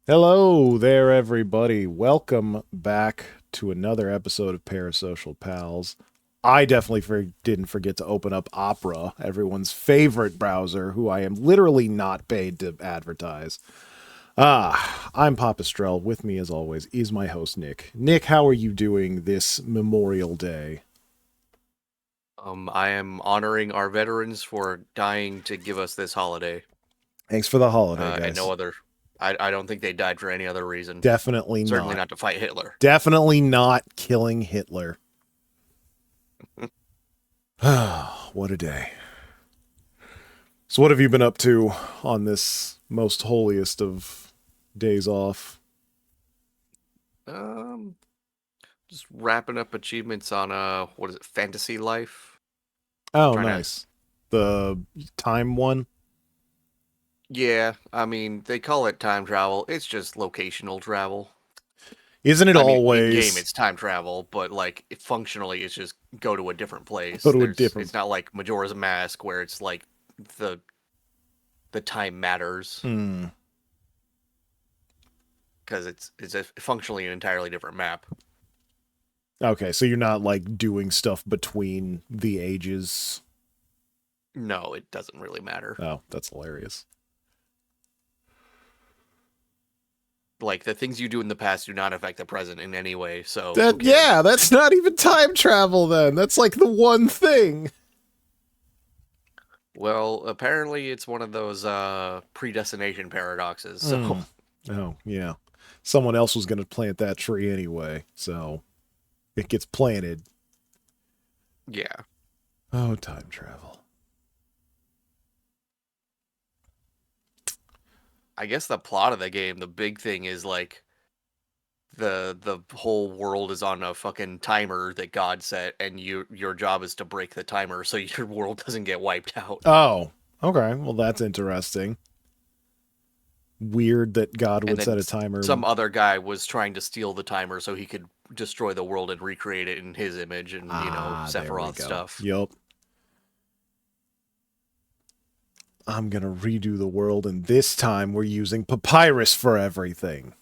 Hello there, everybody. Welcome back to another episode of Parasocial Pals. I definitely didn't forget to open up Opera, everyone's favorite browser, who I am literally not paid to advertise. I'm Papa Strell. With me, as always, is my host, Nick. Nick, how are you doing this Memorial Day? I am honoring our veterans for dying to give us this holiday, Thanks for the holiday, and no guys. other. I don't think they died for any other reason. Definitely Certainly not. not to fight Hitler. Definitely not killing Hitler. What a day. So, what have you been up to on this most holiest of days off? um, just wrapping up achievements on what is it, Fantasy Life? Oh, Trying to. nice. The time one? Yeah, I mean they call it time travel. It's just locational travel. Isn't it I mean, in game always it's time travel, but like functionally it's just go to a different go place. to a There's different. it's not like Majora's Mask where it's like the the time matters. Hmm. Because it's functionally an entirely different map. Okay, so you're not like doing stuff between the ages. No, it doesn't really matter. Oh, that's hilarious. Like the things you do in the past do not affect the present in any way, so who That yeah, cares? that's not even time travel then. That's like the one thing. Well, apparently it's one of those predestination paradoxes. So Hmm. Oh, yeah. Someone else was going to plant that tree anyway, so it gets planted. yeah, Oh, time travel. I guess the plot of the game, the big thing is like the whole world is on a fucking timer that God set, and your job is to break the timer so your world doesn't get wiped out. Oh, okay. Well, that's interesting. Weird that God And would then set a timer. some other guy was trying to steal the timer so he could destroy the world and recreate it in his image and There we Sephiroth go. stuff. Yup. I'm going to redo the world, and this time we're using papyrus for everything.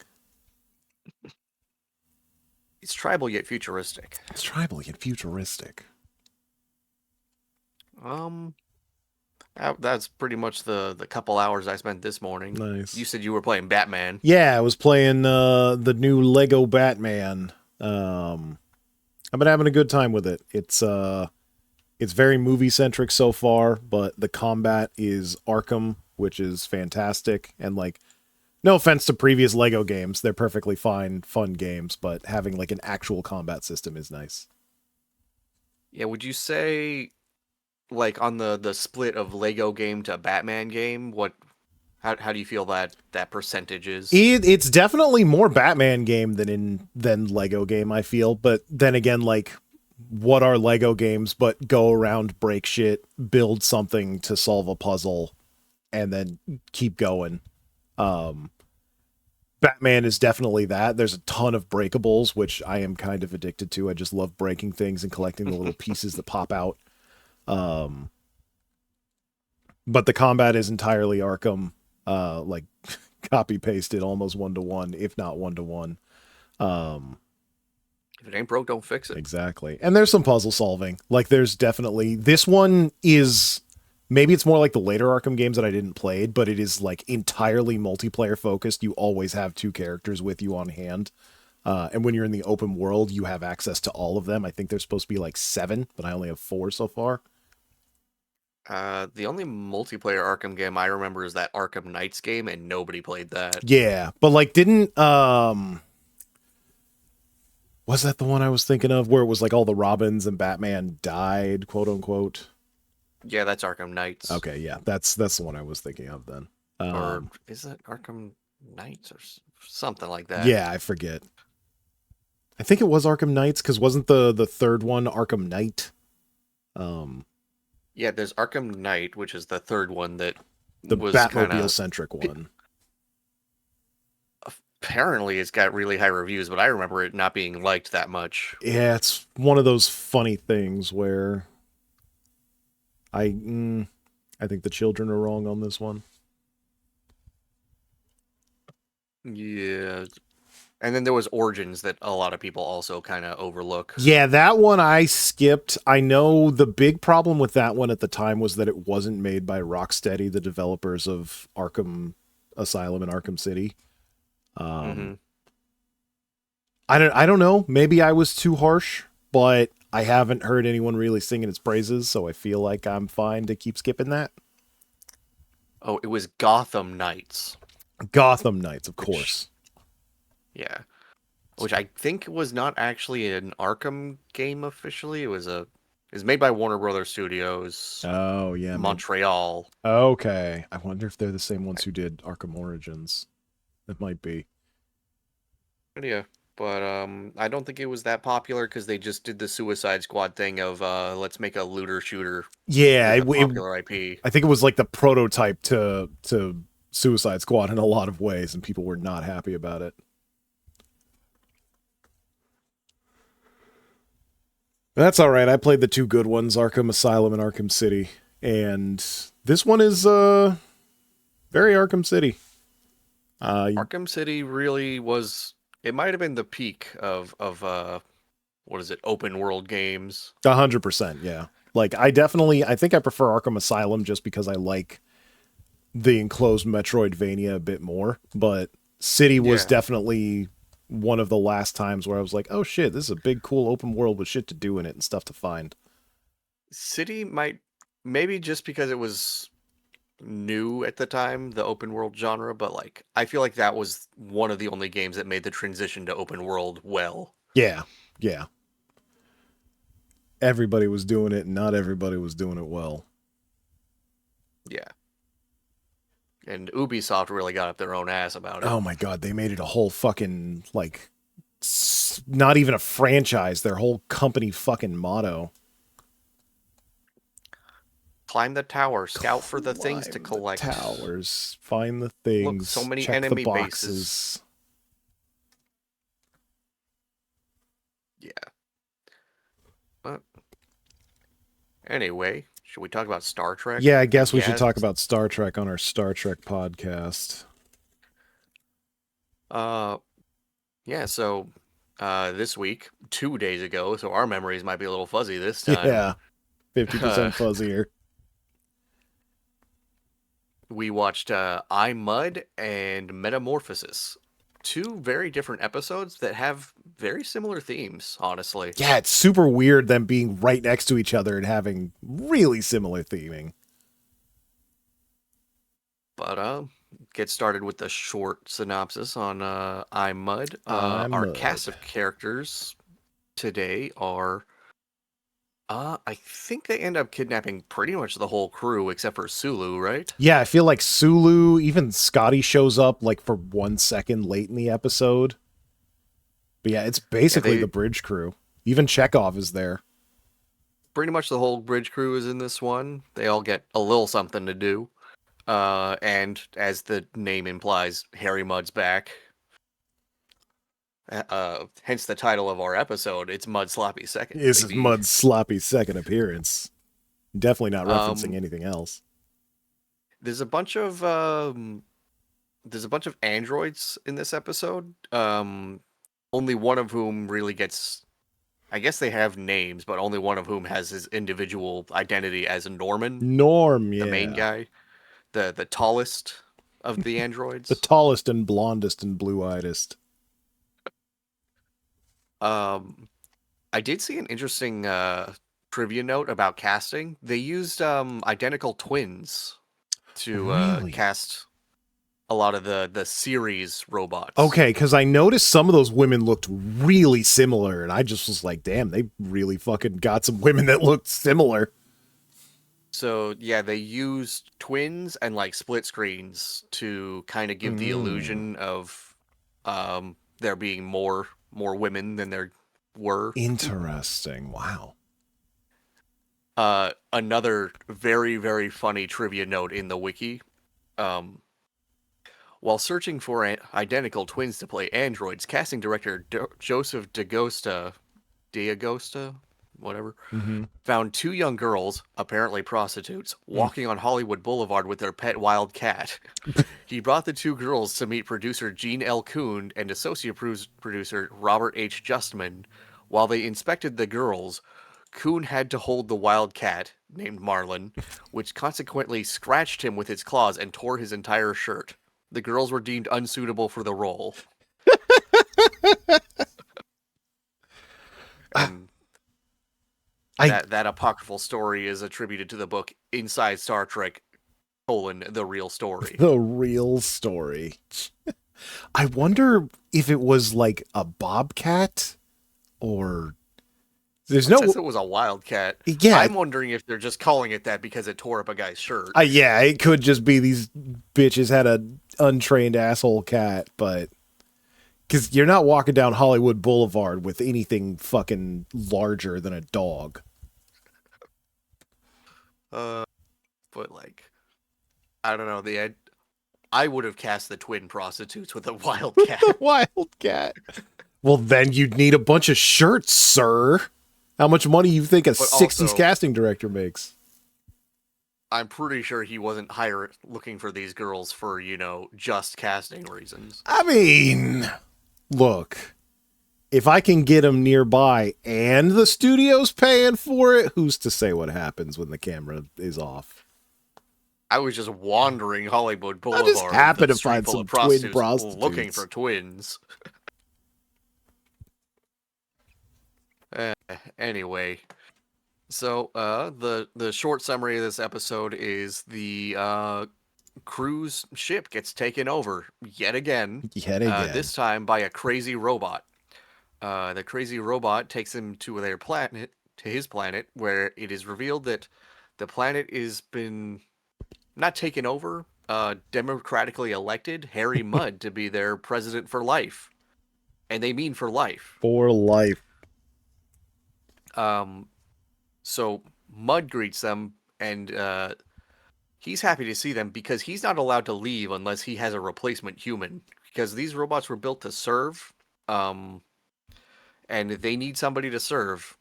It's tribal yet futuristic. It's tribal yet futuristic. um that's pretty much the couple hours I spent this morning. You Nice. said you were playing Batman. Yeah, I was playing the new Lego Batman. Um, I've been having a good time with it. It's very movie centric so far, but the combat is Arkham, which is fantastic. And like, no offense to previous Lego games, they're perfectly fine, fun games, but having like an actual combat system is nice. Yeah, would you say like on the split of Lego game to Batman game, what how do you feel that percentage is? It's definitely more Batman game than Lego game, I feel. But then again, like, what are Lego games but go around, break shit, build something to solve a puzzle, and then keep going. Um, Batman is definitely that. There's a ton of breakables, which I am kind of addicted to. I just love breaking things and collecting the little pieces that pop out. Um, but the combat is entirely Arkham, like copy pasted almost one to one, if not one to one. Um, If it ain't broke, don't fix it. exactly. And there's some puzzle solving. Like there's definitely this one is maybe it's more like the later Arkham games that I didn't play, but it is like entirely multiplayer focused. You always have two characters with you on hand. And when you're in the open world, you have access to all of them. I think there's supposed to be like seven, but I only have four so far. The only multiplayer Arkham game I remember is that Arkham Knights game, and nobody played that. Yeah, but like didn't was that the one I was thinking of where it was like all the Robins and Batman died, quote unquote? Yeah, that's Arkham Knights. Okay, yeah, that's the one I was thinking of then. Or is it Arkham Knights or something like that? Yeah, I forget. I think it was Arkham Knights because wasn't the third one Arkham Knight? Um, Yeah, there's Arkham Knight, which is the third one that the was kind Batmobile of centric one. apparently it's got really high reviews, but I remember it not being liked that much. Yeah, it's one of those funny things where I I think the children are wrong on this one. Yeah. And then there was Origins that a lot of people also kind of overlook. Yeah, that one I skipped. I know the big problem with that one at the time was that it wasn't made by Rocksteady, the developers of Arkham Asylum and Arkham City. Um, Mm-hmm. I don't know. Maybe I was too harsh, but I haven't heard anyone really singing its praises, so I feel like I'm fine to keep skipping that. Oh, it was Gotham Knights, Gotham Knights, of which, course. yeah, which I think was not actually an Arkham game officially. It was made by Warner Brothers Studios, Oh yeah, maybe. Montreal. Okay, I wonder if they're the same ones who did Arkham Origins. It might be. Yeah, but I don't think it was that popular because they just did the Suicide Squad thing of let's make a looter shooter Yeah, with a popular IP. I think it was like the prototype to Suicide Squad in a lot of ways, and people were not happy about it. That's all right. I played the two good ones, Arkham Asylum and Arkham City, and this one is very Arkham City. Arkham City really was. It might have been the peak of what is it? Open world games. 100%, yeah. Like I think I prefer Arkham Asylum just because I like the enclosed Metroidvania a bit more, but City was Yeah, definitely one of the last times where I was like, oh shit, this is a big, cool open world with shit to do in it and stuff to find. City might maybe just because it was new at the time, the open world genre, but like I feel like that was one of the only games that made the transition to open world well. Yeah, yeah. Everybody was doing it, and not everybody was doing it well. Yeah. And Ubisoft really got up their own ass about it. Oh my god, they made it a whole fucking like not even a franchise, their whole company fucking motto. Climb the tower, scout for the things to Climb the collect. towers, find the Look, so things, many check the enemy bases. boxes. Yeah. But anyway, should we talk about Star Trek? Yeah, I I guess we should guess. talk about Star Trek on our Star Trek podcast. Uh, yeah. So, this week, 2 days ago, so our memories might be a little fuzzy this time. Yeah, 50% Uh, fuzzier. we watched I Mud and Metamorphosis, two very different episodes that have very similar themes. Honestly, Yeah, it's super weird them being right next to each other and having really similar theming. but get started with the short synopsis on I Mud. I'm Our mud. cast of characters today are I think they end up kidnapping pretty much the whole crew except for Sulu, right? Yeah, I feel like Sulu, even Scotty shows up like for 1 second late in the episode. But yeah, it's Yeah, basically the they bridge crew. Even Chekhov is there. pretty much the whole bridge crew is in this one. They all get a little something to do. And as the name implies, Harry Mudd's back. Hence the title of our episode. It's Mud Sloppy Seconds, This is baby. Mud's sloppy second appearance. Definitely not referencing Um, anything else. there's a bunch of androids in this episode. Only one of whom really gets. I guess they have names, but only one of whom has his individual identity as Norman, Norm, the main yeah. guy, the tallest of the The androids. tallest and blondest and blue-eyedest. Um, I did see an interesting trivia note about casting. They used identical twins to Really? cast a lot of the series robots. Okay, because I noticed some of those women looked really similar, and I just was like, damn, they really fucking got some women that looked similar. So yeah, they used twins and like split screens to kind of give the Mm. illusion of there being more women than there were. Interesting. Wow. Another very very funny trivia note in the wiki. Um, while searching for identical twins to play androids, casting director Joseph D'Agosta, whatever, Mm-hmm. found two young girls, apparently prostitutes, walking on Hollywood Boulevard with their pet wild cat. He brought the two girls to meet producer Gene L. Kuhn and associate producer Robert H. Justman. While they inspected the girls, Kuhn had to hold the wild cat, named Marlin, which consequently scratched him with its claws and tore his entire shirt. The girls were deemed unsuitable for the role. And I that apocryphal story is attributed to the book Inside Star Trek: The Real Story. The real story. I wonder if it was like a bobcat or there's It no. says it was a wildcat. Yeah, I'm wondering if they're just calling it that because it tore up a guy's shirt. yeah, it could just be these bitches had a untrained asshole cat, but because you're not walking down Hollywood Boulevard with anything fucking larger than a dog. But like, I don't know. I would have cast the twin prostitutes with a wildcat. Wildcat. Well, then you'd need a bunch of shirts, sir. How much money you think a But 60s also- casting director makes? I'm pretty sure he wasn't looking for these girls for, just casting reasons. I mean, look, if I can get them nearby and the studio's paying for it, who's to say what happens when the camera is off? I was just wandering Hollywood Boulevard. just happened with a to find street full some of twin looking prostitutes. for twins. Anyway, so the short summary of this episode is the cruise ship gets taken over yet again. Yet again. This time by a crazy robot. The crazy robot takes him to his planet, where it is revealed that the planet has been not taken over, democratically elected Harry Mudd to be their president for life. And they mean for life. For life. So Mudd greets them, and he's happy to see them because he's not allowed to leave unless he has a replacement human. Because these robots were built to serve, and they need somebody to serve.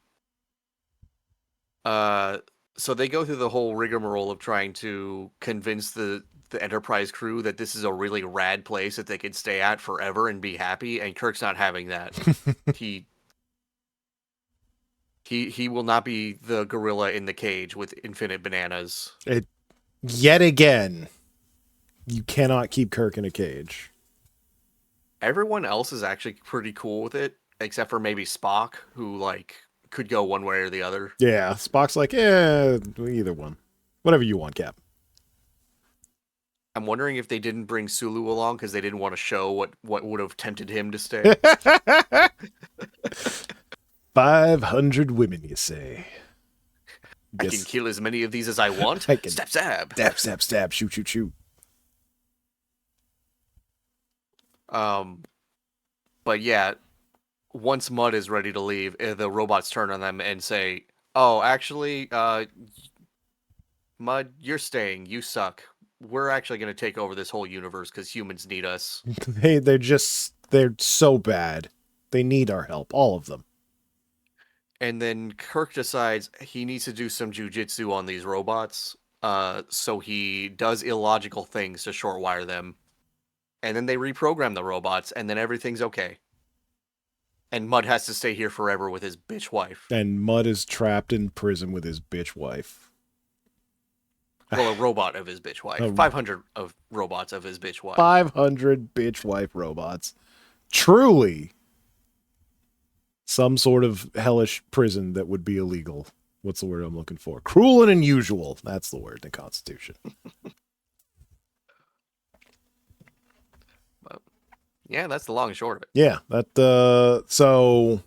So they go through the whole rigmarole of trying to convince the Enterprise crew that this is a really rad place that they could stay at forever and be happy, and Kirk's not having that. He will not be the gorilla in the cage with infinite bananas. Yet again, you cannot keep Kirk in a cage. Everyone else is actually pretty cool with it, except for maybe Spock, who could go one way or the other. Yeah, Spock's like, either one. Whatever you want, Cap. I'm wondering if they didn't bring Sulu along because they didn't want to show what would have tempted him to stay. 500 women, you say? I can kill as many of these as I want. I can Stab, stab. Stab, stab, stab. Shoot, shoot, shoot. But yeah, once Mudd is ready to leave, the robots turn on them and say, "Oh, actually, Mudd, you're staying. You suck. We're actually going to take over this whole universe because humans need us." They're so bad. They need our help, all of them. And then Kirk decides he needs to do some jujitsu on these robots. So he does illogical things to shortwire them. And then they reprogram the robots, and then everything's okay. And Mudd has to stay here forever with his bitch wife. And Mudd is trapped in prison with his bitch wife. Well, a robot of his bitch wife. 500 of robots of his bitch wife. 500 bitch wife robots. Truly some sort of hellish prison that would be illegal. What's the word I'm looking for? Cruel and unusual. That's the word in the Constitution. Yeah, that's the long and short of it. Yeah, so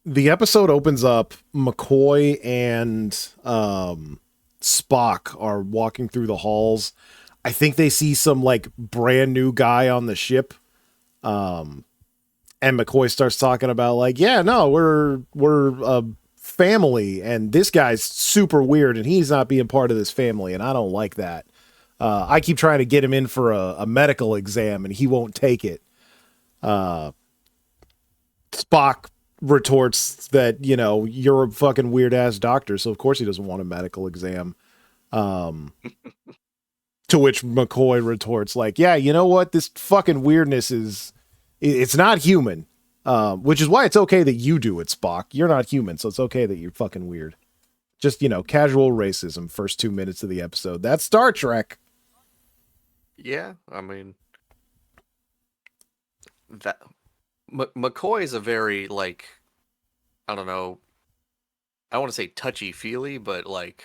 the episode opens up. McCoy and Spock are walking through the halls. I think they see some brand new guy on the ship. And McCoy starts talking about we're a family, and this guy's super weird, and he's not being part of this family, and I don't like that. I keep trying to get him in for a medical exam, and he won't take it. Spock retorts that, you know, you're a fucking weird ass doctor, so of course he doesn't want a medical exam. To which McCoy retorts like, yeah, you know what? This fucking weirdness it's not human. Which is why it's okay that you do it, Spock. You're not human, so it's okay that you're fucking weird. Just, you know, casual racism, first 2 minutes of the episode. That's Star Trek. Yeah, I mean, that McCoy is a very, like, I don't know, I don't want to say touchy-feely, but, like,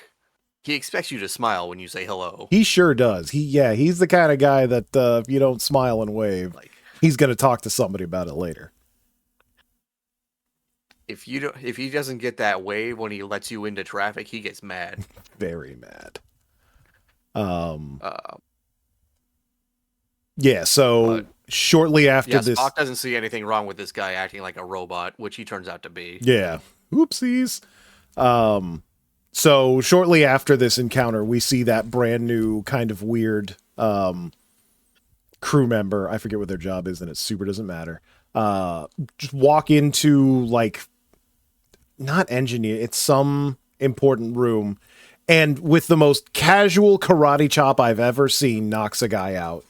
he expects you to smile when you say hello. He sure does. He's the kind of guy that if you don't smile and wave, Like, he's going to talk to somebody about it later. if he doesn't get that wave when he lets you into traffic, he gets mad. Very mad. Uh, Yeah, so shortly after this... Spock doesn't see anything wrong with this guy acting like a robot, which he turns out to be. Yeah. Oopsies. So shortly after this encounter, we see that brand new kind of weird crew member. I forget what their job is, and it super doesn't matter. Just walk into, like, not engineer, it's some important room, and with the most casual karate chop I've ever seen, knocks a guy out.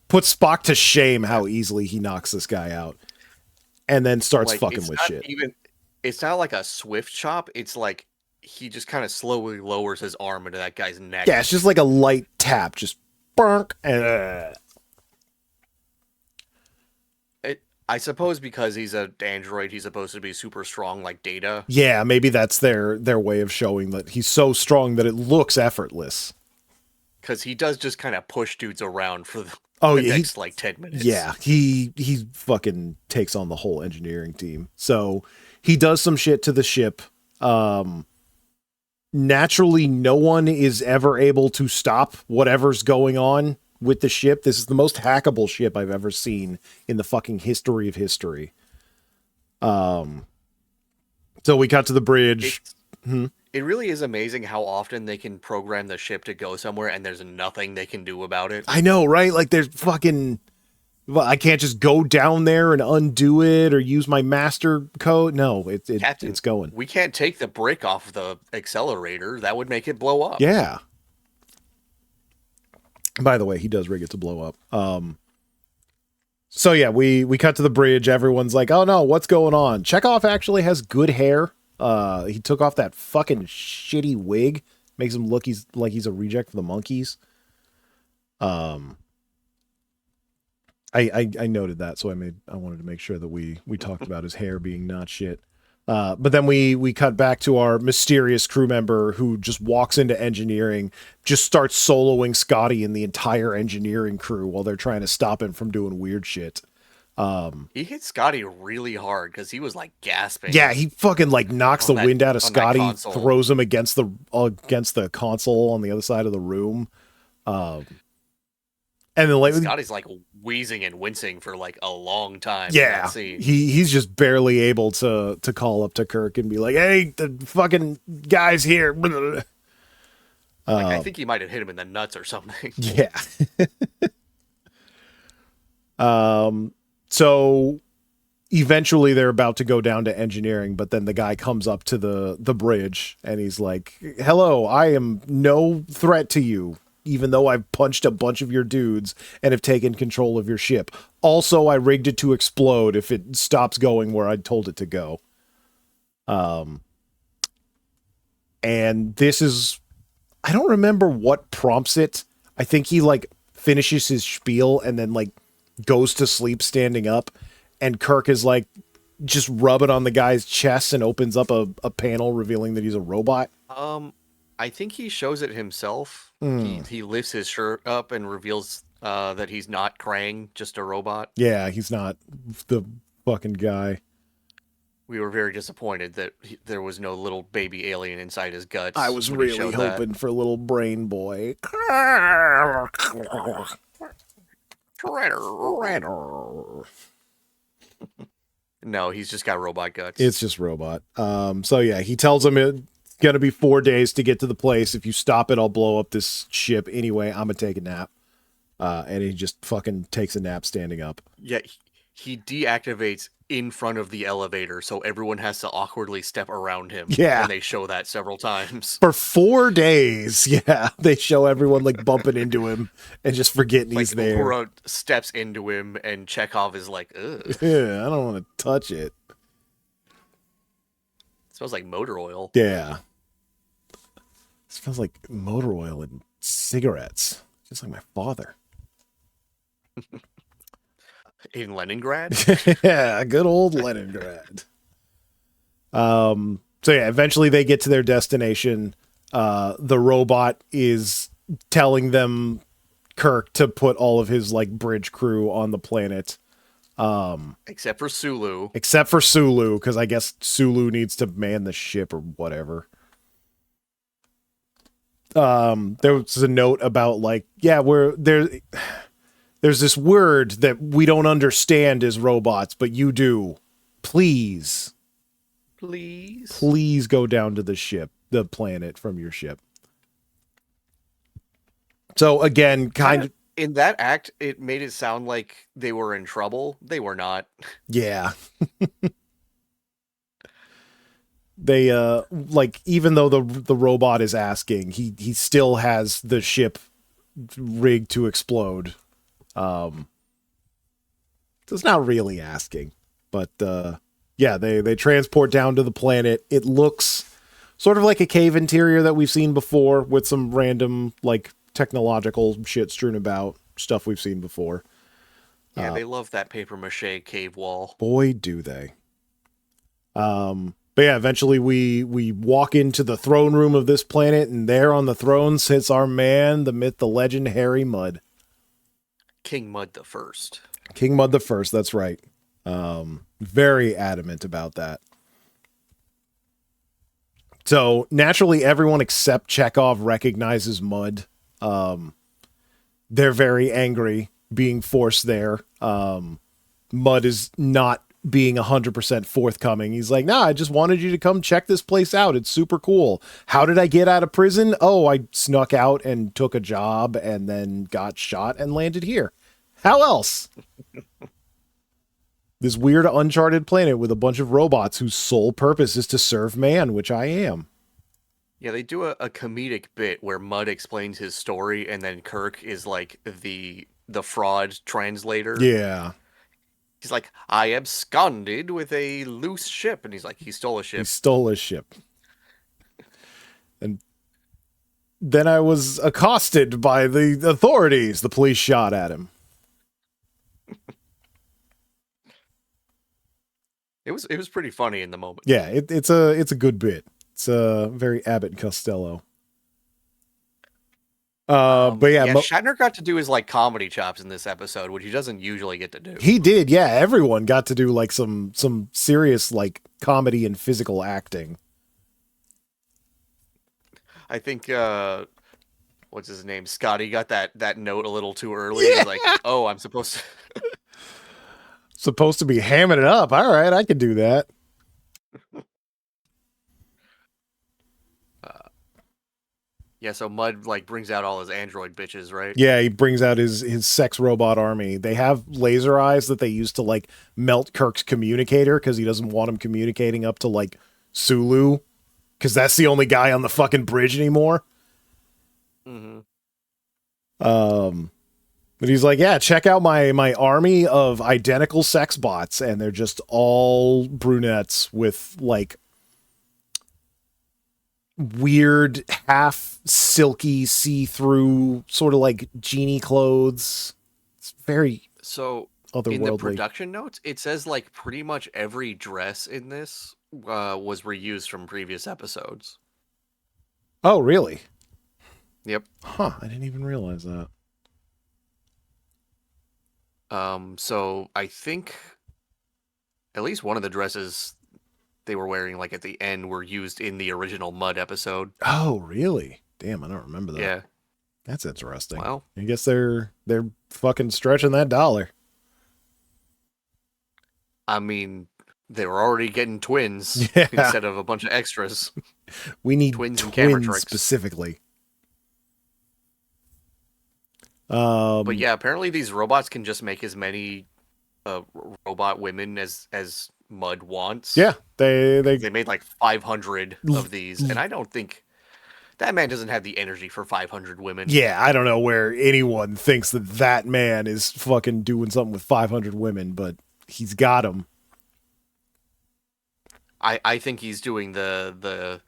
Puts Spock to shame how easily he knocks this guy out, and then starts fucking with shit. It's not like a swift chop. It's like he just kind of slowly lowers his arm into that guy's neck. Yeah, it's just like a light tap, just bonk, and I suppose because he's an android, he's supposed to be super strong like Data. yeah, maybe that's their way of showing that he's so strong that it looks effortless. Because he does just kind of push dudes around for the next, like, 10 minutes. Yeah, he fucking takes on the whole engineering team. So he does some shit to the ship. Naturally, no one is ever able to stop whatever's going on with the ship. This is the most hackable ship I've ever seen in the fucking history of history. So we got to the bridge. It really is amazing how often they can program the ship to go somewhere and there's nothing they can do about it. I know, right? Like, there's fucking... Well, I can't just go down there and undo it or use my master code. No, Captain, it's going. We can't take the brick off the accelerator. That would make it blow up. Yeah. By the way, he does rig it to blow up. So yeah, we cut to the bridge. Everyone's like, oh no, what's going on? Chekhov actually has good hair. He took off that fucking shitty wig. Makes him look like he's a reject for the monkeys. I noted that, so I wanted to make sure that we talked about his hair being not shit. But then we cut back to our mysterious crew member who just walks into engineering, just starts soloing Scotty and the entire engineering crew while they're trying to stop him from doing weird shit. He hit Scotty really hard because he was like gasping. Yeah, he fucking like knocks the wind out of Scotty, throws him against the console on the other side of the room. And then like Scotty's like wheezing and wincing for like a long time. Yeah, he's just barely able to call up to Kirk and be like, "Hey, the fucking guy's here." Like, I think he might have hit him in the nuts or something. Yeah. So eventually they're about to go down to engineering, but then the guy comes up to the bridge and he's like, "Hello, I am no threat to you, even though I've punched a bunch of your dudes and have taken control of your ship. Also, I rigged it to explode if it stops going where I told it to go." And this is, I don't remember what prompts it. I think he like finishes his spiel and then like goes to sleep standing up, and Kirk is like just rubbing on the guy's chest and opens up a panel revealing that he's a robot. I think he shows it himself. He lifts his shirt up and reveals that he's not Krang, just a robot. Yeah, he's not the fucking guy. We were very disappointed that there was no little baby alien inside his guts. I was really hoping for a little brain boy. No, he's just got robot guts. It's just robot. So yeah, he tells him it's gonna be 4 days to get to the place. If you stop it, I'll blow up this ship. Anyway, I'm gonna take a nap. And he just fucking takes a nap standing up. Yeah, he deactivates in front of the elevator, so everyone has to awkwardly step around him, Yeah. and they show that several times. For 4 days, yeah, they show everyone like bumping into him and just forgetting Like he's there. Uhura steps into him, and Chekhov is like, "Ugh, Yeah, I don't want to touch it. it smells like motor oil." Yeah, it smells like motor oil and cigarettes, just like my father. In Leningrad. Yeah, good old Leningrad. So yeah, eventually they get to their destination. The robot is telling them Kirk to put all of his like bridge crew on the planet. Except for Sulu. Except for Sulu, because I guess Sulu needs to man the ship or whatever. There was a note about like, yeah, we're there. There's this word that we don't understand as robots, but you do. Please, please go down to the planet from your ship. So again, kind of in that act, it made it sound like they were in trouble. They were not. yeah. They like even though the robot is asking, he still has the ship rigged to explode. So it's not really asking, but yeah, they transport down to the planet. It looks sort of like a cave interior that we've seen before, with some random like technological shit strewn about, stuff we've seen before. Yeah, they love that paper mache cave wall. Boy, do they. But yeah, eventually we walk into the throne room of this planet, and there on the throne sits our man, the myth, the legend, Harry Mudd. King Mudd the First. King Mudd the First, that's right. Very adamant about that. So naturally, everyone except Chekhov recognizes Mudd. They're very angry being forced there. Mudd is not being 100% forthcoming. He's like, nah, I just wanted you to come check this place out. It's super cool. How did I get out of prison? Oh, I snuck out and took a job and then got shot and landed here. How else? This weird uncharted planet with a bunch of robots whose sole purpose is to serve man, which I am. Yeah, they do a comedic bit where Mudd explains his story, and then Kirk is like the fraud translator. Yeah. He's like, I absconded with a loose ship. And he's like, he stole a ship. He stole a ship. And then I was accosted by the authorities. The police shot at him. It was pretty funny in the moment. Yeah, it's a good bit. It's very Abbott and Costello. But yeah, Shatner got to do his like comedy chops in this episode, which he doesn't usually get to do. He did, yeah. Everyone got to do like some serious like comedy and physical acting. I think what's his name? Scotty got that note a little too early. Yeah. He's like, oh, I'm supposed to be hamming it up. All right, I can do that. Yeah, so Mudd like brings out all his android bitches, right? Yeah, he brings out his sex robot army. They have laser eyes that they use to like melt Kirk's communicator because he doesn't want him communicating up to like Sulu, because that's the only guy on the fucking bridge anymore. Mm-hmm. But he's like, yeah, check out my army of identical sex bots, and they're just all brunettes with like weird half silky see-through sort of like genie clothes. It's very otherworldly. In the production notes, it says like pretty much every dress in this was reused from previous episodes. Oh, really? Yep. Huh, I didn't even realize that. So I think at least one of the dresses they were wearing like at the end were used in the original Mudd episode. Oh, really? Damn, I don't remember that. Yeah. That's interesting. Well, I guess they're fucking stretching that dollar. I mean, they were already getting twins instead of a bunch of extras. We need twins and camera tricks specifically. But yeah, apparently these robots can just make as many robot women as Mud wants. Yeah, they They made like 500 l- of these, and I don't think that man doesn't have the energy for 500 women. yeah, I don't know where anyone thinks that that man is fucking doing something with 500 women, but he's got them. I think he's doing the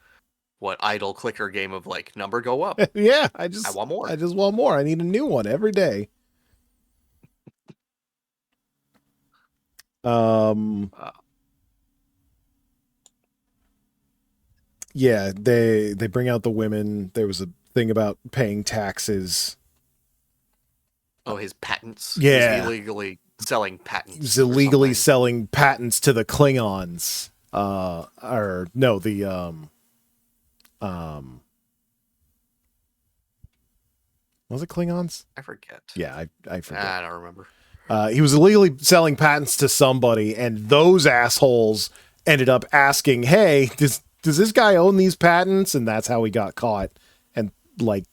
what idle clicker game of like number go up. Yeah, I want more. I just want more. I need a new one every day. Um Uh, yeah, they bring out the women. There was a thing about paying taxes. oh, his patents. Yeah. He's illegally selling patents. He's or illegally something. selling patents to the Klingons. Or no, the um was it Klingons? I forget. Yeah, I forget. I don't remember. He was illegally selling patents to somebody, and those assholes ended up asking, "Hey, does this guy own these patents?" And that's how he got caught and like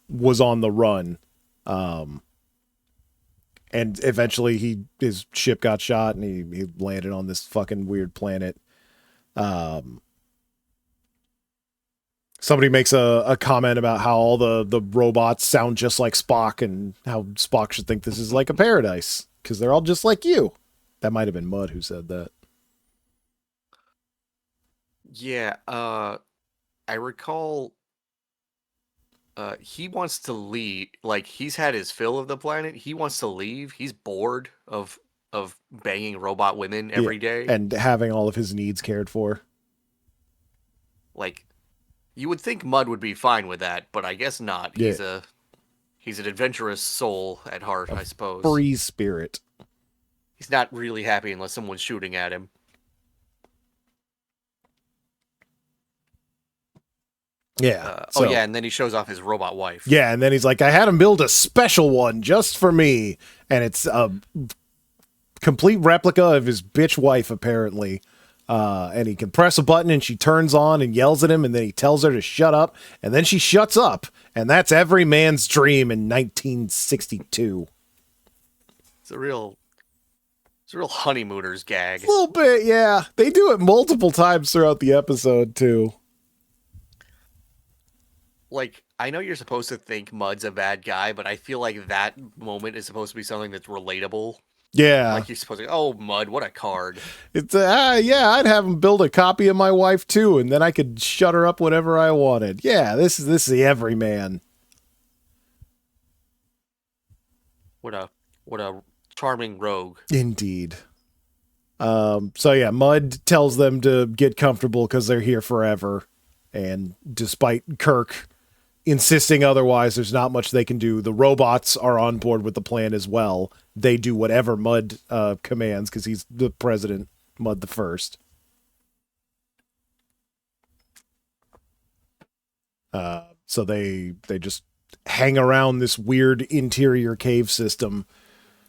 was on the run. And eventually his ship got shot and he landed on this fucking weird planet. Somebody makes a comment about how all the robots sound just like Spock and how Spock should think this is like a paradise because they're all just like you. That might have been Mud who said that. Yeah, I recall he wants to leave. Like he's had his fill of the planet. He wants to leave. He's bored of banging robot women Yeah, every day. and having all of his needs cared for. Like you would think Mud would be fine with that, but I guess not. Yeah. He's an adventurous soul at heart, I suppose. Free spirit. He's not really happy unless someone's shooting at him. Yeah. Oh yeah, and then he shows off his robot wife. Yeah, and then he's like, I had him build a special one just for me. And it's a complete replica of his bitch wife, apparently. And he can press a button and she turns on and yells at him, and then he tells her to shut up, and then she shuts up. And that's every man's dream in 1962. It's a real honeymooners gag. A little bit, yeah. They do it multiple times throughout the episode, too. Like, I know you're supposed to think Mud's a bad guy, but I feel like that moment is supposed to be something that's relatable. Yeah. Like, you're supposed to, oh, Mud, what a card. It's, yeah, I'd have him build a copy of my wife, too, and then I could shut her up whenever I wanted. Yeah, this is the everyman. What a charming rogue. Indeed. So yeah, Mud tells them to get comfortable because they're here forever. And despite Kirk insisting otherwise, there's not much they can do. The robots are on board with the plan as well. They do whatever Mud commands because he's the president, Mud the First. So they just hang around this weird interior cave system,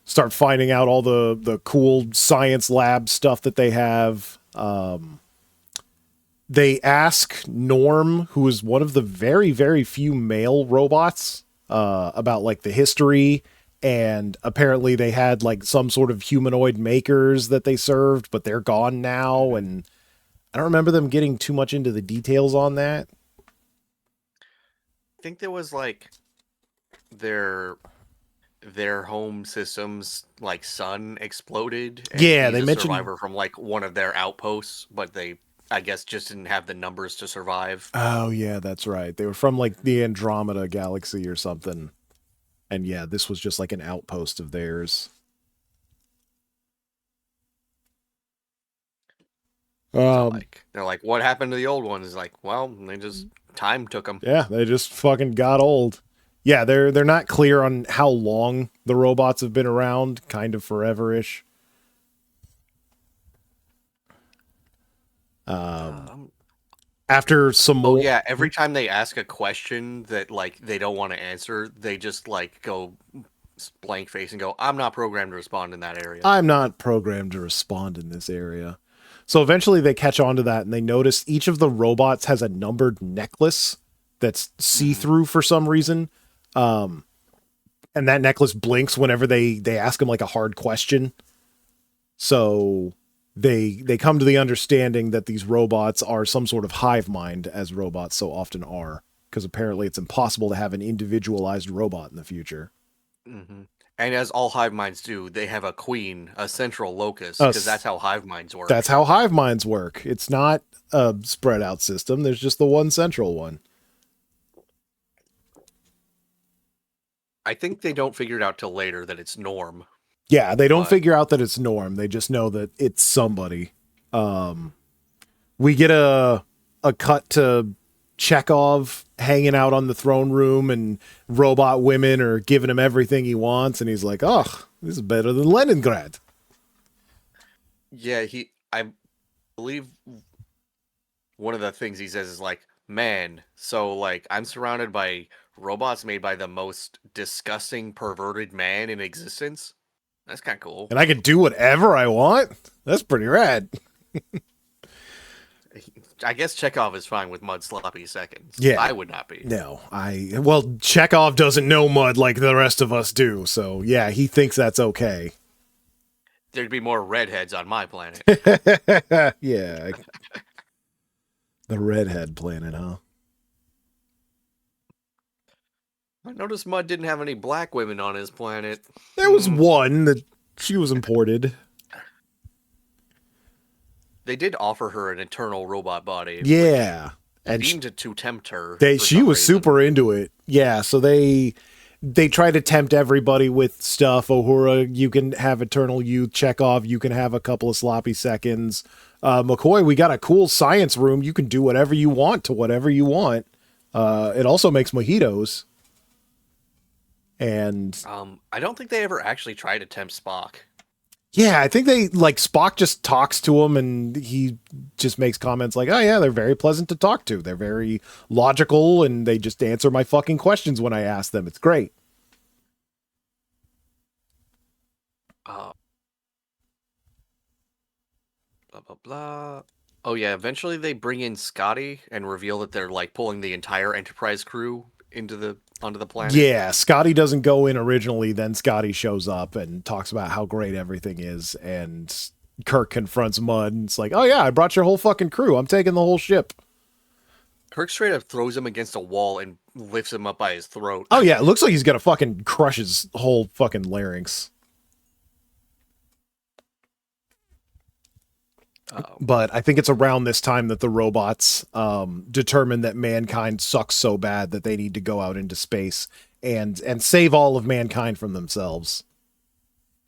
start finding out all the cool science lab stuff that they have. They ask Norm, who is one of the very, very few male robots, about like the history. And apparently they had like some sort of humanoid makers that they served, but they're gone now. And I don't remember them getting too much into the details on that. I think there was like their home system's like sun exploded. And Yeah, he's they a mentioned survivor from like one of their outposts, but they I guess just didn't have the numbers to survive. Oh yeah, that's right. They were from like the Andromeda galaxy or something. And yeah, this was just like an outpost of theirs. So they're like, what happened to the old ones? It's like, well, they just time took them. Yeah, they just fucking got old. Yeah, they're not clear on how long the robots have been around, kind of forever-ish. After some more, yeah, every time they ask a question that like they don't want to answer, they just like go blank face and go, I'm not programmed to respond in that area. I'm not programmed to respond in this area. So eventually they catch on to that and they notice each of the robots has a numbered necklace that's see-through for some reason. And that necklace blinks whenever they ask them like a hard question. So they come to the understanding that these robots are some sort of hive mind, as robots so often are, because apparently it's impossible to have an individualized robot in the future. Hmm. And as all hive minds do, they have a queen, a central locus, because Us that's how hive minds That's work. how hive minds work. It's not a spread out system. There's just the one central one. I think they don't figure it out till later that it's Norm, Yeah, they don't but figure out that it's Norm. They just know that it's somebody. We get a cut to Chekhov hanging out on the throne room, and robot women are giving him everything he wants, and he's like, "Oh, this is better than Leningrad." yeah, I believe one of the things he says is like, man, so like I'm surrounded by robots made by the most disgusting, perverted man in existence. That's kind of cool. And I can do whatever I want. That's pretty rad. I guess Chekhov is fine with mud sloppy seconds. Yeah. I would not be. No, well, Chekhov doesn't know mud like the rest of us do, so yeah, he thinks that's okay. There'd be more redheads on my planet. Yeah, the redhead planet, huh? I noticed Mud didn't have any black women on his planet. There was one that she was imported. They did offer her an eternal robot body, which Yeah, and seemed to tempt her for she some was reason. super into it. Yeah, so they try to tempt everybody with stuff. Uhura, you can have eternal youth. Chekhov, you can have a couple of sloppy seconds. McCoy, we got a cool science room. You can do whatever you want to whatever you want. It also makes mojitos. And I don't think they ever actually tried to tempt Spock. yeah, I think they like Spock just talks to him, and he just makes comments like, "Oh yeah, they're very pleasant to talk to. They're very logical, and they just answer my fucking questions when I ask them. It's great." Uh, blah blah blah. Oh yeah, eventually they bring in Scotty and reveal that they're like pulling the entire Enterprise crew into the onto the planet. Yeah, Scotty doesn't go in originally. Then Scotty shows up and talks about how great everything is, and Kirk confronts Mudd, and it's like, "Oh yeah, I brought your whole fucking crew. I'm taking the whole ship." Kirk straight up throws him against a wall and lifts him up by his throat. Oh yeah, it looks like he's gonna fucking crush his whole fucking larynx. But I think it's around this time that the robots determine that mankind sucks so bad that they need to go out into space and save all of mankind from themselves.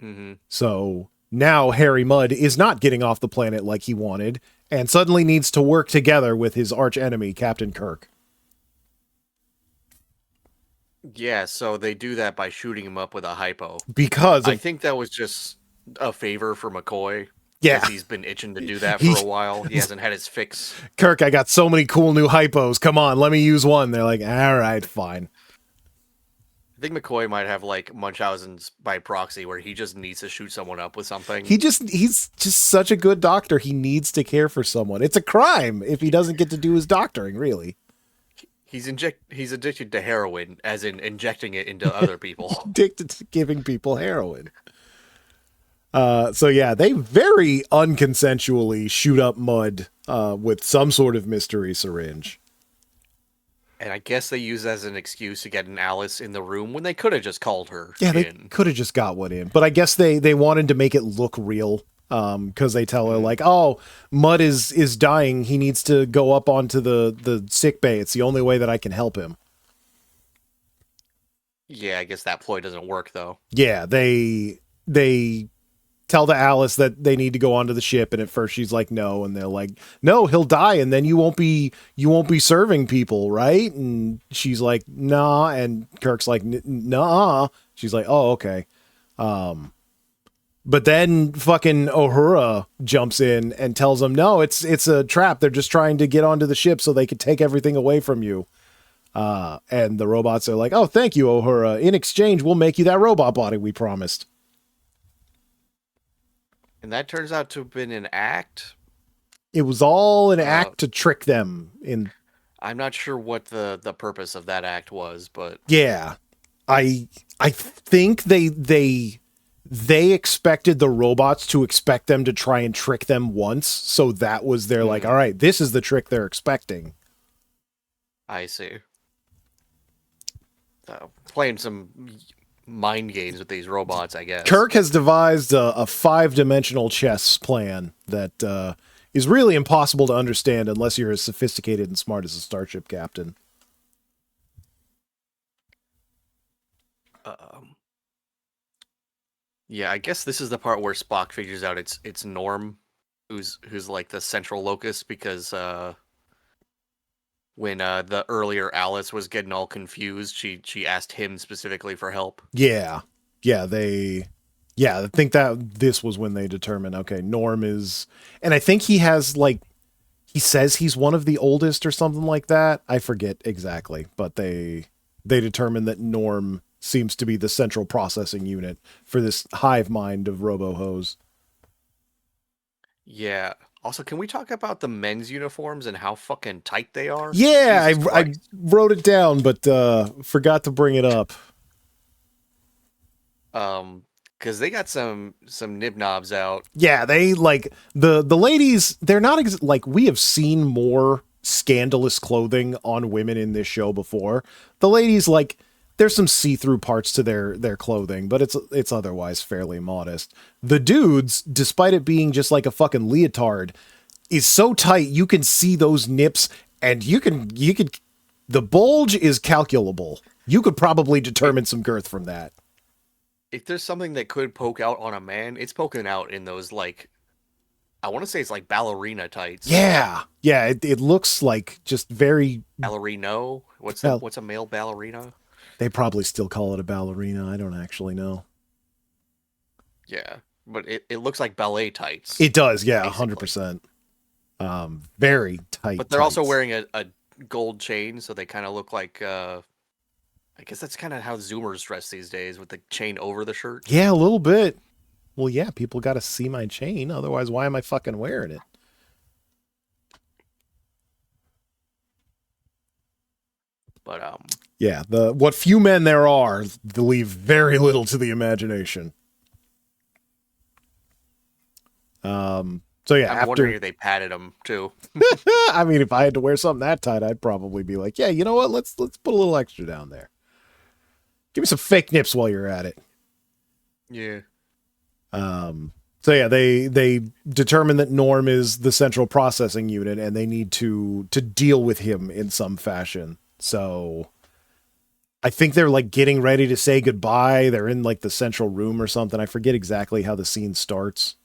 Mm-hmm. So now Harry Mudd is not getting off the planet like he wanted, and suddenly needs to work together with his arch enemy, Captain Kirk. Yeah, so they do that by shooting him up with a hypo. Because I of, think that was just a favor for McCoy. yeah, Because he's been itching to do that He- for a while. He hasn't had his fix. Kirk, I got so many cool new hypos. Come on, let me use one. They're like, all right, fine. I think McCoy might have like Munchausen's by proxy where he just needs to shoot someone up with something. He's just such a good doctor. He needs to care for someone. It's a crime if he doesn't get to do his doctoring, really. He's addicted to heroin, as in injecting it into other people. Addicted to giving people heroin. So yeah, they very unconsensually shoot up Mudd with some sort of mystery syringe. And I guess they use that as an excuse to get an Alice in the room when they could have just called her Yeah, they in. could have just got one in, but I guess they wanted to make it look real. Because they tell her like, "Oh, Mudd is dying. He needs to go up onto the sick bay. It's the only way that I can help him." Yeah, I guess that ploy doesn't work though. Yeah, they tell to Alice that they need to go onto the ship, and at first she's like, "No," and they're like, "No, he'll die, and then you won't be serving people, right?" And she's like, "Nah," and Kirk's like, "Nah." She's like, "Oh, okay." But then fucking Uhura jumps in and tells them, "No, it's a trap. They're just trying to get onto the ship so they can take everything away from you." And the robots are like, "Oh, thank you, Uhura. In exchange, we'll make you that robot body we promised." And that turns out to have been an act. It was all an act to trick them in. I'm not sure what the purpose of that act was, but Yeah, I think they they expected the robots to expect them to try and trick them once. So that was their like, all right, this is the trick they're expecting. I see. Playing some mind games with these robots, I guess. Kirk has devised a 5-dimensional chess plan that is really impossible to understand unless you're as sophisticated and smart as a starship captain. Yeah, I guess this is the part where Spock figures out it's Norm, who's like the central locus, because when the earlier Alice was getting all confused, she asked him specifically for help. Yeah. I think that this was when they determined, okay, Norm is, and I think he has like, he says he's one of the oldest or something like that. I forget exactly, but they determined that Norm seems to be the central processing unit for this hive mind of robo-hos. Yeah. Also, can we talk about the men's uniforms and how fucking tight they are? Yeah, I wrote it down, but forgot to bring it up. Because they got some nib knobs out. Yeah, they like the ladies. They're not like, we have seen more scandalous clothing on women in this show before. The ladies, like, there's some see-through parts to their clothing, but it's otherwise fairly modest. The dudes, despite it being just like a fucking leotard, is so tight you can see those nips, and you could the bulge is calculable. You could probably determine some girth from that. If there's something that could poke out on a man, it's poking out in those, like, I want to say it's like ballerina tights. Yeah. It looks like just very ballerino. What's a male ballerina? They probably still call it a ballerina. I don't actually know. Yeah, but it looks like ballet tights. It does, yeah, 100%. Very tight. But they're also wearing a gold chain, so they kind of look like, I guess that's kind of how Zoomers dress these days, with the chain over the shirt. Yeah, a little bit. Well, yeah, people got to see my chain. Otherwise, why am I fucking wearing it? But yeah, what few men there are leave very little to the imagination. So yeah, I'm wondering if they padded them too. I mean, if I had to wear something that tight, I'd probably be like, yeah, you know what? Let's put a little extra down there. Give me some fake nips while you're at it. Yeah. So yeah, they determine that Norm is the central processing unit, and they need to deal with him in some fashion. So I think they're like getting ready to say goodbye. They're in like the central room or something. I forget exactly how the scene starts.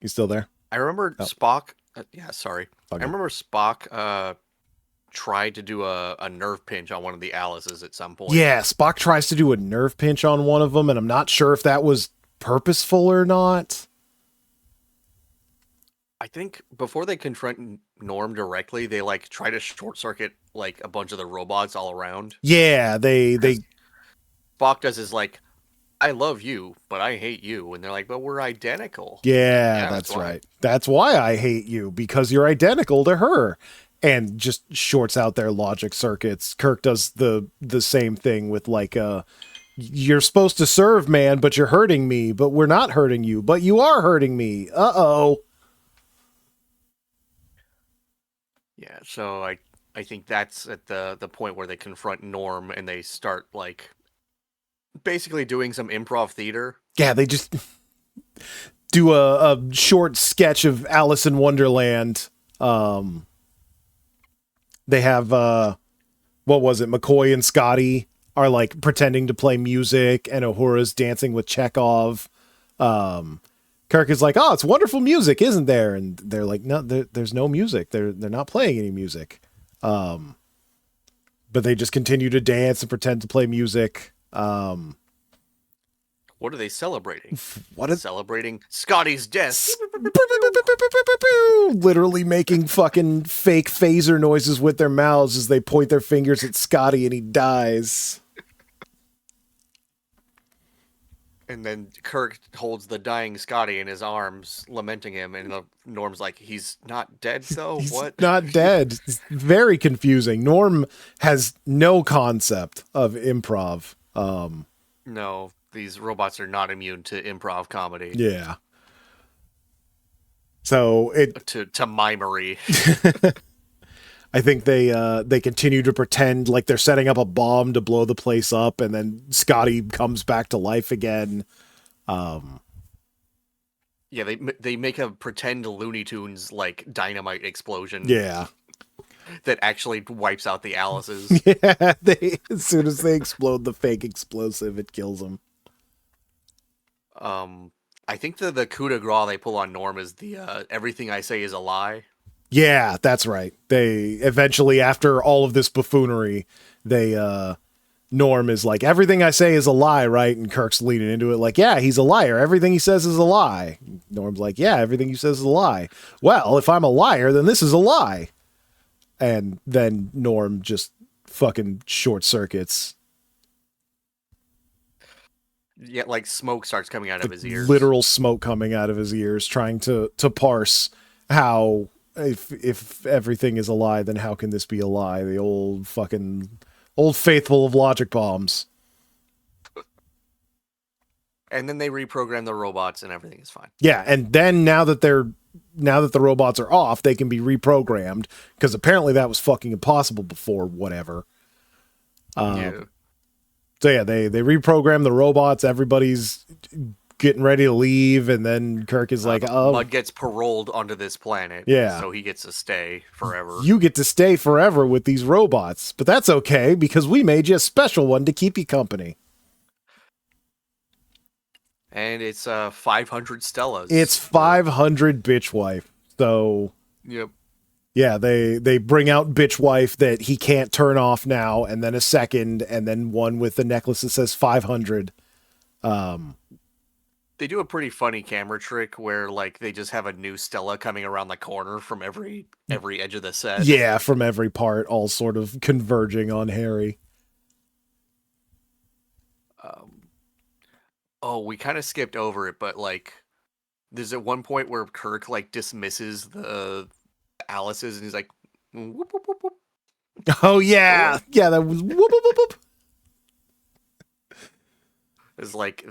You still there? I remember Spock. Yeah, sorry. Okay. I remember Spock tried to do a nerve pinch on one of the Alices at some point. Yeah, Spock tries to do a nerve pinch on one of them, and I'm not sure if that was purposeful or not. I think before they confront Norm directly, they like try to short circuit like a bunch of the robots all around. Yeah, they Spock does is like, I love you, but I hate you. And they're like, but we're identical. Yeah, that's right. That's why I hate you, because you're identical to her. And just shorts out their logic circuits. Kirk does the same thing with like, you're supposed to serve, man, but you're hurting me, but we're not hurting you, but you are hurting me. Uh-oh. Yeah, so I think that's at the point where they confront Norm and they start like basically doing some improv theater. Yeah, they just do a short sketch of Alice in Wonderland. They have what was it? McCoy and Scotty are like pretending to play music, and Uhura's dancing with Chekhov. Kirk is like, "Oh, it's wonderful music, isn't there?" And they're like, "No, there's no music. They're not playing any music." But they just continue to dance and pretend to play music. What are they celebrating? What is celebrating Scotty's death? Literally making fucking fake phaser noises with their mouths as they point their fingers at Scotty and he dies. And then Kirk holds the dying Scotty in his arms, lamenting him, and Norm's like, "He's not dead, though. He's What?" not dead. It's very confusing. Norm has no concept of improv. No, these robots are not immune to improv comedy, Yeah. So it to mimery. I think they continue to pretend like they're setting up a bomb to blow the place up, and then Scotty comes back to life again. Yeah, they make a pretend Looney Tunes like dynamite explosion Yeah. that actually wipes out the Alices. Yeah, they as soon as they explode the fake explosive, it kills them. I think the coup de grace they pull on Norm is the everything I say is a lie. Yeah, that's right. They eventually, after all of this buffoonery, they Norm is like, everything I say is a lie, right? And Kirk's leaning into it like, yeah, he's a liar. Everything he says is a lie. Norm's like, yeah, everything he says is a lie. Well, if I'm a liar, then this is a lie. And then Norm just fucking short circuits. Yeah, like smoke starts coming out of his ears. Literal smoke coming out of his ears, trying to parse how, if everything is a lie, then how can this be a lie? The old faithful of logic bombs. And then they reprogram the robots and everything is fine. Yeah, and then now that the robots are off, they can be reprogrammed, because apparently that was fucking impossible before, whatever. Yeah. So yeah, they reprogram the robots, everybody's getting ready to leave, and then Kirk is like, oh, Mud gets paroled onto this planet. Yeah. So he gets to stay forever. you get to stay forever with these robots, but that's okay, because we made you a special one to keep you company. And it's 500 Stellas. It's 500 bitch wife. So Yep. yeah, they bring out bitch wife that he can't turn off now, and then a second, and then one with the necklace that says 500. They do a pretty funny camera trick where like they just have a new Stella coming around the corner from every edge of the set. Yeah, from every part, all sort of converging on Harry. Oh, we kind of skipped over it, but like there's at one point where Kirk like dismisses the Alice's and he's like, whoop, whoop, whoop, whoop. Oh yeah, yeah, that was whoop, whoop, whoop, whoop. It's like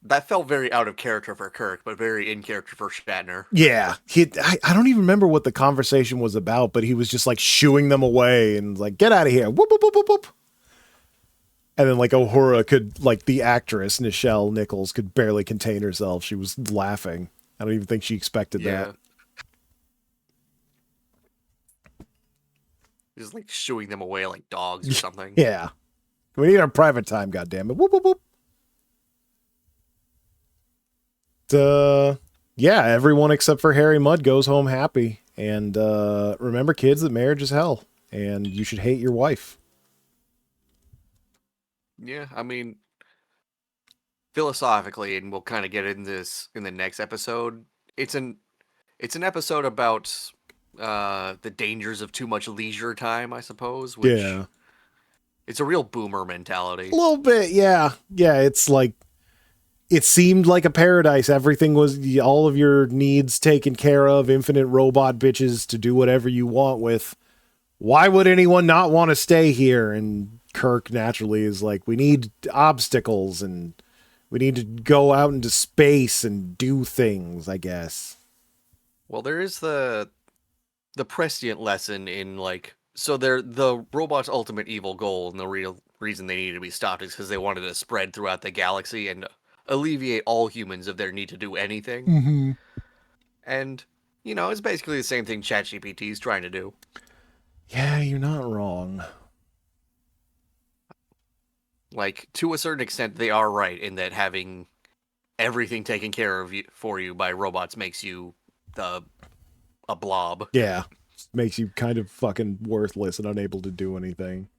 that felt very out of character for Kirk, but very in character for Shatner. Yeah, I don't even remember what the conversation was about, but he was just like shooing them away and like, get out of here, whoop, whoop, whoop, whoop, whoop. And then like Uhura could, like the actress Nichelle Nichols could barely contain herself. She was laughing. I don't even think she expected that. Just like shooing them away like dogs or something. Yeah. We need our private time, goddammit. Whoop, whoop, whoop. Yeah, everyone except for Harry Mudd goes home happy. And remember, kids, that marriage is hell. And you should hate your wife. Yeah, I mean, philosophically, and we'll kind of get into this in the next episode. It's an episode about the dangers of too much leisure time, I suppose. Which, Yeah. It's a real boomer mentality. A little bit, yeah. Yeah, it's like, it seemed like a paradise. Everything was, all of your needs taken care of, infinite robot bitches to do whatever you want with. Why would anyone not want to stay here? And Kirk naturally is like, we need obstacles and we need to go out into space and do things, I guess. Well, there is the prescient lesson in like, so they're the robot's ultimate evil goal, and the real reason they needed to be stopped is because they wanted to spread throughout the galaxy and alleviate all humans of their need to do anything. Mm-hmm. And it's basically the same thing ChatGPT is trying to do. Yeah, you're not wrong. Like, to a certain extent, they are right in that having everything taken care of for you by robots makes you a blob. Yeah, makes you kind of fucking worthless and unable to do anything.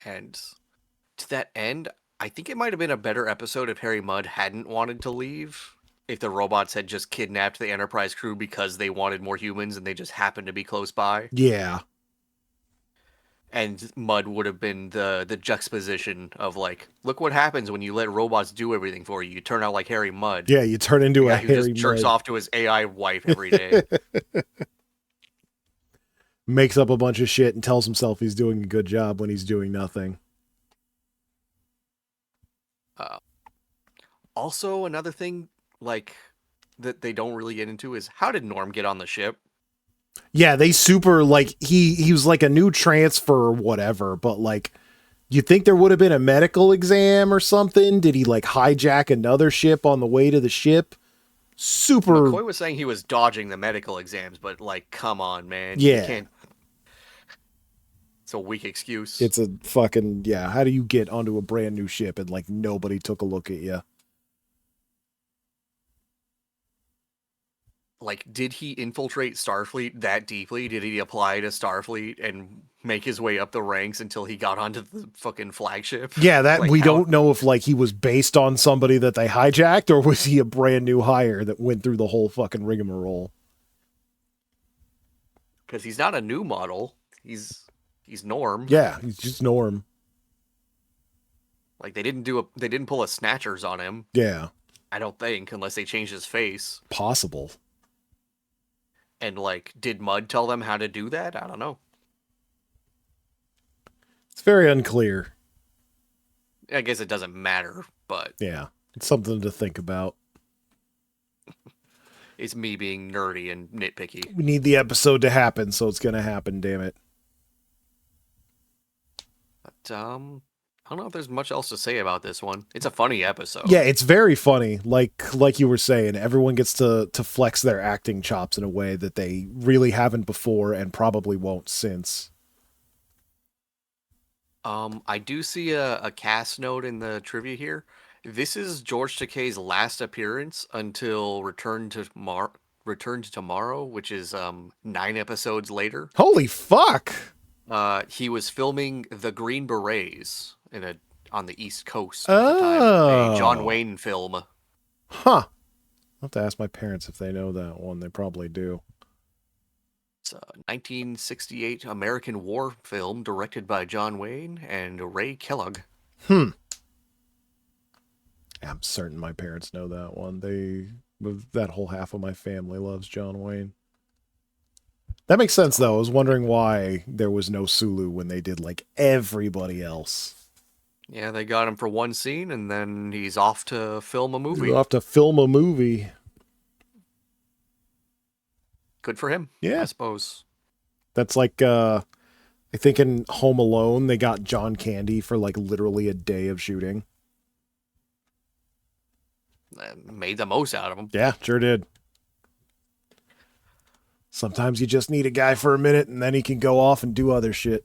And to that end, I think it might have been a better episode if Harry Mudd hadn't wanted to leave. If the robots had just kidnapped the Enterprise crew because they wanted more humans and they just happened to be close by. Yeah. And Mud would have been the juxtaposition of like, look what happens when you let robots do everything for you. You turn out like Harry Mudd, Yeah, you turn the into a guy who just hairy jerks mud. off to his AI wife every day. Makes up a bunch of shit and tells himself he's doing a good job when he's doing nothing. Uh, Also, another thing like that they don't really get into is how did Norm get on the ship? Yeah, they super like he was like a new transfer or whatever, but like you think there would have been a medical exam or something? Did he like hijack another ship on the way to the ship? Super. McCoy was saying he was dodging the medical exams, but like, come on, man, you Yeah. can't. It's a weak excuse. It's a fucking yeah, how do you get onto a brand new ship and like nobody took a look at you? Like, did he infiltrate Starfleet that deeply? Did he apply to Starfleet and make his way up the ranks until he got onto the fucking flagship? Yeah, that Like we how? don't know if like he was based on somebody that they hijacked or was he a brand new hire that went through the whole fucking rigmarole. Because he's not a new model. He's Norm. Yeah, he's just Norm. Like they didn't pull a snatchers on him. Yeah, I don't think unless they changed his face. possible. And like, did Mud tell them how to do that? I don't know. It's very unclear. I guess it doesn't matter, but Yeah, it's something to think about. it's me being nerdy and nitpicky. We need the episode to happen, so it's gonna happen, damn it. But I don't know if there's much else to say about this one. It's a funny episode. Yeah, it's very funny. Like you were saying, everyone gets to flex their acting chops in a way that they really haven't before and probably won't since. I do see a cast note in the trivia here. This is George Takei's last appearance until Return to Tomorrow, which is 9 episodes later. Holy fuck! He was filming The Green Berets on the East Coast at the time. A John Oh. Wayne film. Huh. I'll have to ask my parents if they know that one. They probably do. It's a 1968 American war film directed by John Wayne and Ray Kellogg. Hmm. I'm certain my parents know that one. That whole half of my family loves John Wayne. That makes sense though. I was wondering why there was no Sulu when they did like everybody else. Yeah, they got him for one scene, and then he's off to film a movie. We'll have to film a movie. Good for him, Yeah. I suppose. That's like I think in Home Alone they got John Candy for like literally a day of shooting. Made the most out of him. Yeah, sure did. Sometimes you just need a guy for a minute and then he can go off and do other shit.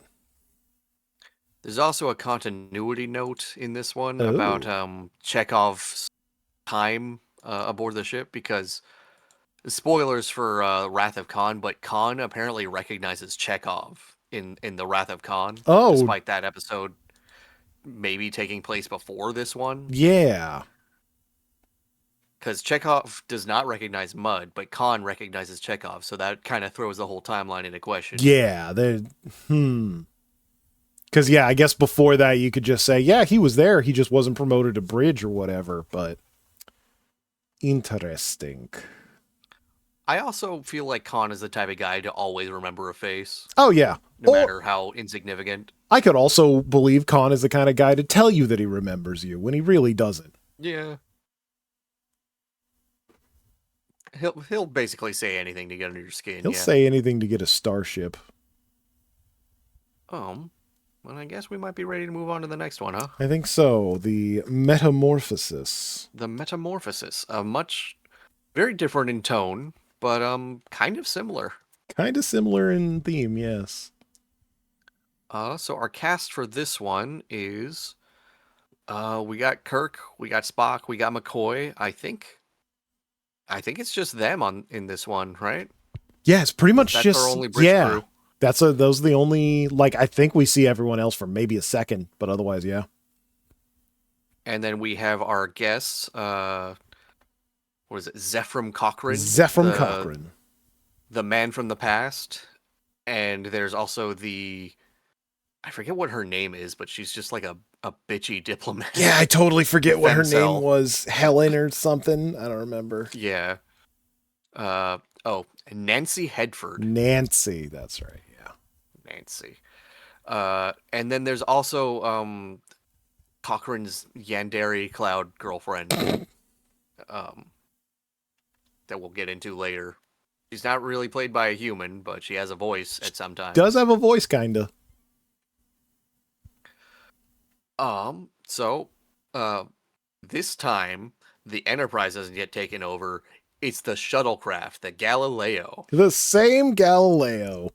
There's also a continuity note in this one Oh. about Chekhov's time aboard the ship, because spoilers for Wrath of Khan, but Khan apparently recognizes Chekhov in the Wrath of Khan, Oh. despite that episode maybe taking place before this one. Yeah. Because Chekhov does not recognize Mud, but Khan recognizes Chekhov, so that kind of throws the whole timeline into question. Yeah, because yeah, I guess before that you could just say, yeah, he was there. He just wasn't promoted to bridge or whatever. But interesting. I also feel like Khan is the type of guy to always remember a face, Oh yeah, no or matter how insignificant. I could also believe Khan is the kind of guy to tell you that he remembers you when he really doesn't. Yeah. He'll basically say anything to get under your skin. He'll Yeah. say anything to get a starship. Well, I guess we might be ready to move on to the next one, huh? I think so. The Metamorphosis. The Metamorphosis, very different in tone, but kind of similar. Kind of similar in theme, yes. So our cast for this one is, we got Kirk, we got Spock, we got McCoy. I think it's just them in this one, right? Yeah, it's pretty much That's just our only bridge crew. Those are the only, like, I think we see everyone else for maybe a second, but otherwise, yeah. And then we have our guests, what is it, Zephram Cochrane? Cochrane. The man from the past. And there's also the I forget what her name is, but she's just like a bitchy diplomat. Yeah, I totally forget what her name Femcel. was. Helen or something. I don't remember. Yeah. Oh, Nancy Hedford. Nancy, that's right. Yeah. Nancy. And then there's also Cochrane's Yandere Cloud girlfriend. Um, that we'll get into later. She's not really played by a human, but she has a voice at some times. Does have a voice, kinda. So, this time the Enterprise hasn't yet taken over. It's the shuttlecraft, the Galileo. The same Galileo.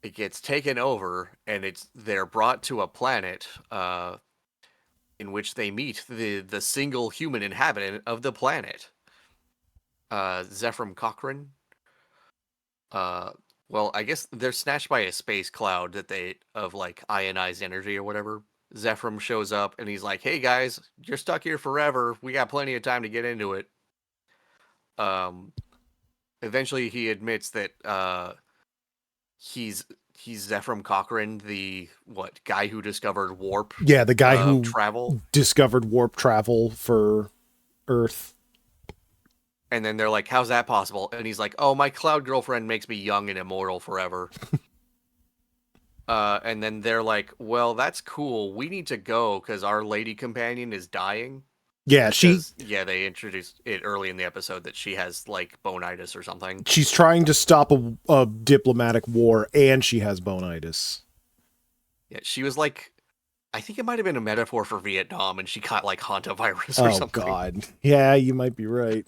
It gets taken over, and they're brought to a planet, in which they meet the single human inhabitant of the planet, Zephram Cochrane. Well, I guess they're snatched by a space cloud of like ionized energy or whatever. Zephram shows up and he's like, "Hey guys, you're stuck here forever. We got plenty of time to get into it." Um, Eventually he admits that he's Zephram Cochrane, the guy who discovered warp. Yeah, the guy who travel discovered warp travel for Earth. And then they're like, "How's that possible?" And he's like, "Oh, my cloud girlfriend makes me young and immortal forever." And then they're like, "Well, that's cool. We need to go because our lady companion is dying." Yeah, they introduced it early in the episode that she has like bonitis or something. She's trying to stop a diplomatic war, and she has bonitis. Yeah, she was like, I think it might have been a metaphor for Vietnam, and she got like hantavirus or something. Oh God, yeah, you might be right.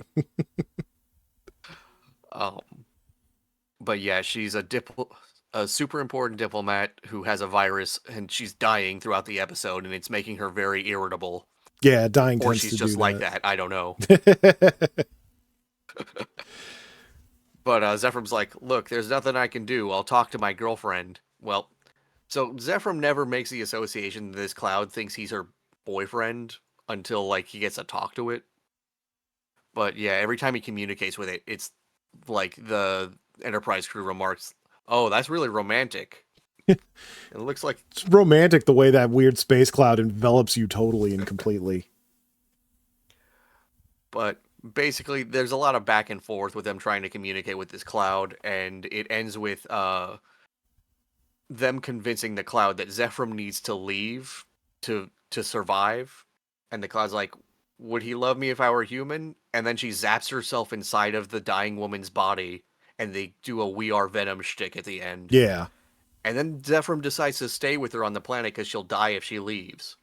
But yeah, she's a super important diplomat who has a virus, and she's dying throughout the episode, and it's making her very irritable. Yeah, dying or tends she's to just do like that. I don't know. But Zephram's like, "Look, there's nothing I can do. I'll talk to my girlfriend." Well, so Zephram never makes the association that this cloud thinks he's her boyfriend until like he gets to talk to it. But yeah, every time he communicates with it, it's like the Enterprise crew remarks, "Oh, that's really romantic." It looks like it's romantic the way that weird space cloud envelops you totally and completely. But basically, there's a lot of back and forth with them trying to communicate with this cloud, and it ends with them convincing the cloud that Zephram needs to leave to survive. And the cloud's like, "Would he love me if I were human?" And then she zaps herself inside of the dying woman's body, and they do a "We Are Venom" shtick at the end. Yeah. And then Zephram decides to stay with her on the planet because she'll die if she leaves.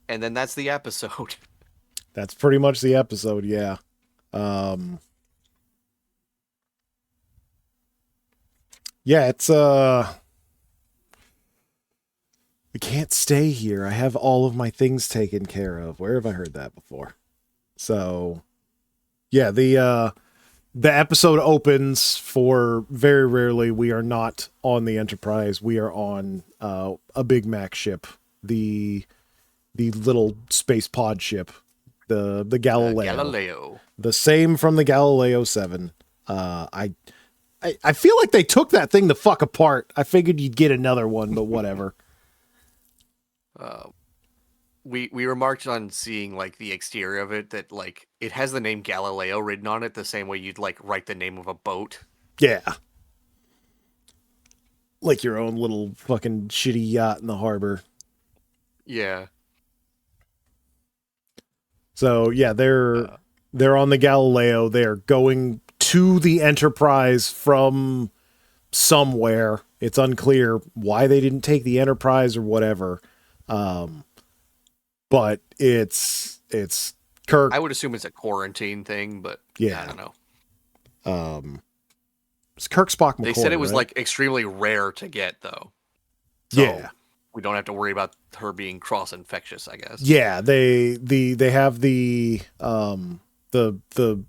And then that's the episode. That's pretty much the episode, yeah. Yeah, it's I can't stay here. I have all of my things taken care of. Where have I heard that before? So yeah, the episode opens for very rarely we are not on the Enterprise. We are on a Big Mac ship, the little space pod ship, the Galileo. The same from the Galileo 7. I feel like they took that thing the fuck apart. I figured you'd get another one, but whatever. We remarked on seeing like the exterior of it that like it has the name Galileo written on it the same way you'd like write the name of a boat. Yeah. Like your own little fucking shitty yacht in the harbor. Yeah. So yeah, they're on the Galileo. They're going to the Enterprise from somewhere. It's unclear why they didn't take the Enterprise or whatever. But it's Kirk. I would assume it's a quarantine thing, but yeah, I don't know. It's Kirk, Spock, McCoy. They said it was right? like extremely rare to get though. So yeah. We don't have to worry about her being cross-infectious, I guess. Yeah, they have the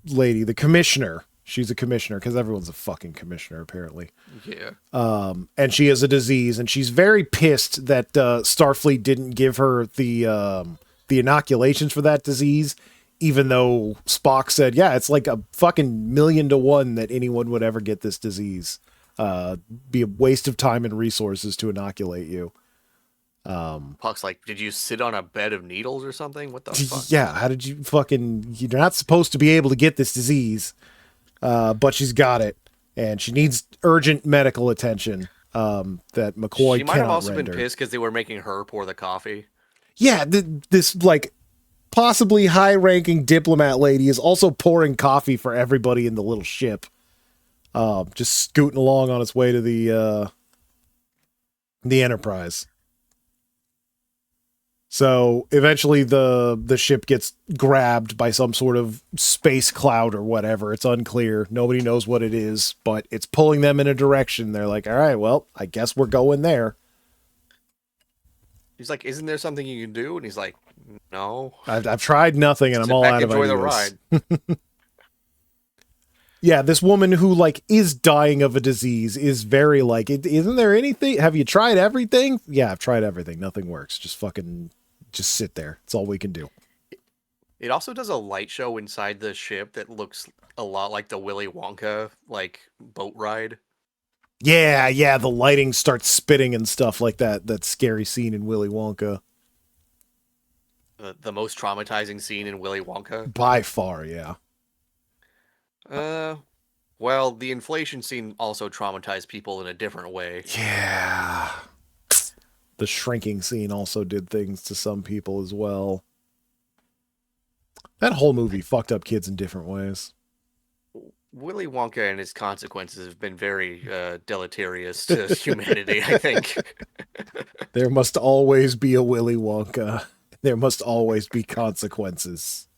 lady, the commissioner. She's a commissioner because everyone's a fucking commissioner apparently. Yeah. And she has a disease, and she's very pissed that Starfleet didn't give her the inoculations for that disease, even though Spock said, "Yeah, it's like a fucking 1,000,000 to 1 that anyone would ever get this disease." uh, be a waste of time and resources to inoculate you. Puck's like, did you sit on a bed of needles or something? What the fuck? Yeah, how did you fucking? You're not supposed to be able to get this disease, but she's got it, and she needs urgent medical attention that She McCoy might have cannot also been render. pissed because they were making her pour the coffee. Yeah, this like possibly high-ranking diplomat lady is also pouring coffee for everybody in the little ship. Just scooting along on its way to the Enterprise. So eventually the ship gets grabbed by some sort of space cloud or whatever. It's unclear. Nobody knows what it is, but it's pulling them in a direction. They're like, all right, well, I guess we're going there. He's like, isn't there something you can do? And he's like, no. I've tried nothing and I'm Sit all back, out of enjoy the ideas. ride. Yeah, this woman who like is dying of a disease is very like, isn't there anything? Have you tried everything? Yeah, I've tried everything. Nothing works. Just sit there. It's all we can do. It also does a light show inside the ship that looks a lot like the Willy Wonka like boat ride. Yeah, yeah, the lighting starts spitting and stuff like that. That scary scene in Willy Wonka. The most traumatizing scene in Willy Wonka. By far, yeah. Uh, well, the inflation scene also traumatized people in a different way. Yeah. The shrinking scene also did things to some people as well. That whole movie fucked up kids in different ways. Willy Wonka and his consequences have been very deleterious to humanity, I think. There must always be a Willy Wonka. There must always be consequences.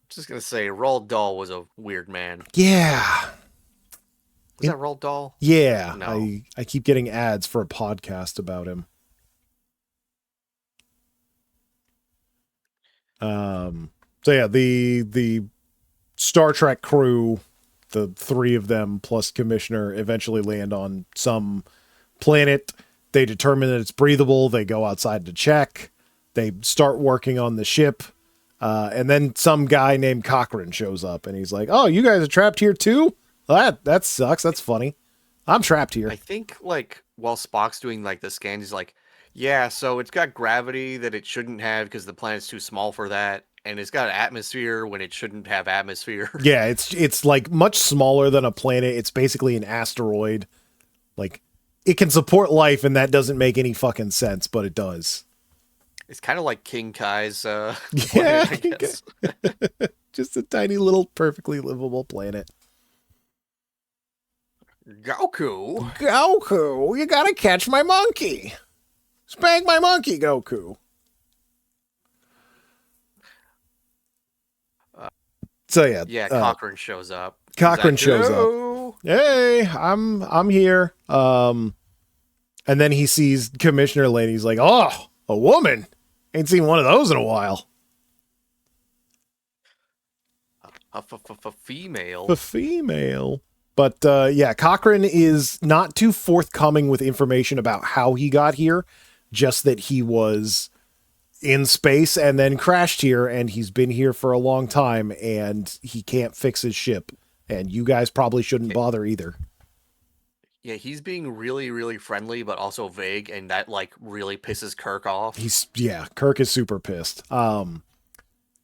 Just gonna say, Roald Dahl was a weird man. Yeah. Was that Roald Dahl? Yeah. No. I keep getting ads for a podcast about him. So yeah, the Star Trek crew, the three of them plus Commissioner, eventually land on some planet. They determine that it's breathable. They go outside to check. They start working on the ship. And then some guy named Cochrane shows up and he's like, oh, you guys are trapped here too? Well, that sucks. That's funny. I'm trapped here. I think, like, while Spock's doing, like, the scans, he's like, yeah, so it's got gravity that it shouldn't have because the planet's too small for that. And it's got atmosphere when it shouldn't have atmosphere. Yeah, it's like much smaller than a planet. It's basically an asteroid. Like, it can support life, and that doesn't make any fucking sense, but it does. It's kind of like King Kai's Yeah, planet, I guess. just a tiny little perfectly livable planet. Goku. Goku, you gotta catch my monkey. Spank my monkey, Goku. So yeah, Yeah, Cochrane shows up. Cochrane He's like, shows up. "Hello." Hey, I'm here. And then he sees Commissioner Lady. He's like, oh, a woman. Ain't seen one of those in a while. A female. A female. But yeah, Cochrane is not too forthcoming with information about how he got here, just that he was in space and then crashed here, and he's been here for a long time, and he can't fix his ship. And you guys probably shouldn't bother either. Yeah, he's being really, really friendly, but also vague, and that, like, really pisses Kirk off. Kirk is super pissed.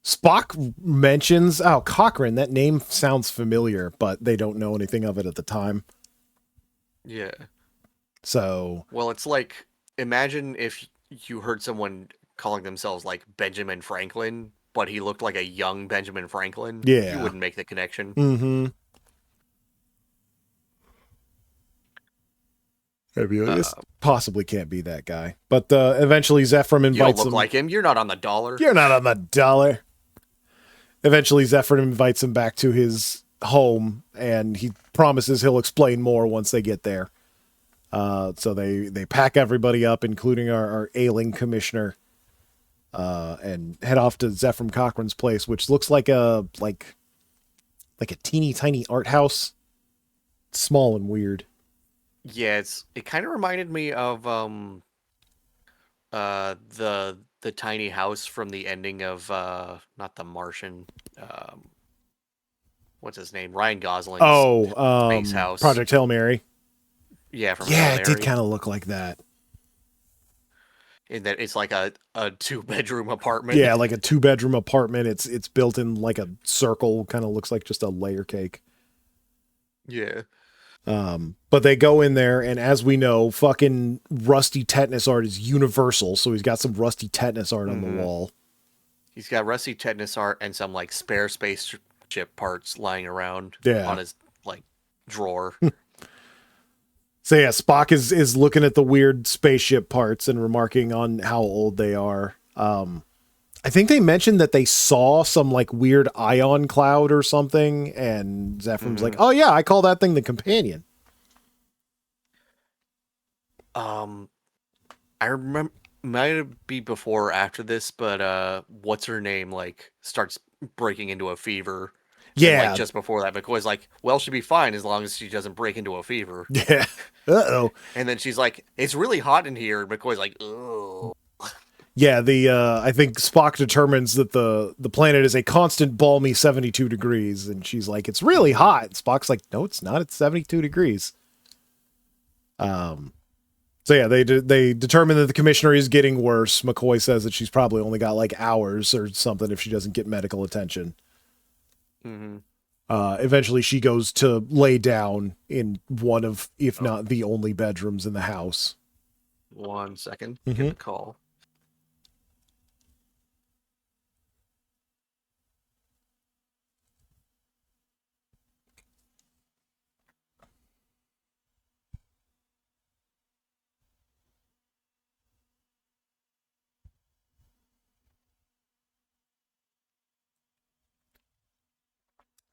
Spock mentions, oh, Cochrane, that name sounds familiar, but they don't know anything of it at the time. Yeah. So, Well, it's like, imagine if you heard someone calling themselves, like, Benjamin Franklin, but he looked like a young Benjamin Franklin. Yeah. You wouldn't make the connection. mm-hmm. This possibly can't be that guy. But eventually Zephyr You don't invites look him. like him. You're not on the dollar. You're not on the dollar. Eventually Zephyr invites him back to his home, and he promises he'll explain more once they get there. So they pack everybody up, including our ailing commissioner, and head off to Zephyr Cochrane's place, which looks like a teeny tiny art house. Small and weird. Yeah, it kind of reminded me of the tiny house from the ending of not The Martian. what's his name? Ryan Gosling's Oh, space house. Project Hail Mary. Yeah, from Hail Yeah, it did Mary. kind of look like that. In that it's like a 2-bedroom apartment. Yeah, like a 2-bedroom apartment. It's built in like a circle, kind of looks like just a layer cake. Yeah. But they go in there, and as we know, fucking rusty tetanus art is universal. So he's got some rusty tetanus art on the wall. He's got rusty tetanus art and some like spare spaceship parts lying around Yeah. on his like drawer. So yeah, Spock is looking at the weird spaceship parts and remarking on how old they are. I think they mentioned that they saw some like weird ion cloud or something, and Zephram's like, "Oh yeah, I call that thing the companion." I remember, might be before or after this, but what's her name like starts breaking into a fever. Yeah. And, like just before that, McCoy's like, "Well, she'll be fine as long as she doesn't break into a fever." Yeah. Uh-oh. And then she's like, "It's really hot in here." And McCoy's like, "Ugh." Yeah, I think Spock determines that the planet is a constant balmy 72 degrees, and she's like, "It's really hot." Spock's like, "No, it's not. It's 72 degrees." So yeah, they determine that the commissioner is getting worse. McCoy says that she's probably only got like hours or something if she doesn't get medical attention. Eventually she goes to lay down in one of, if not the only bedrooms in the house. 1 second. Get the call.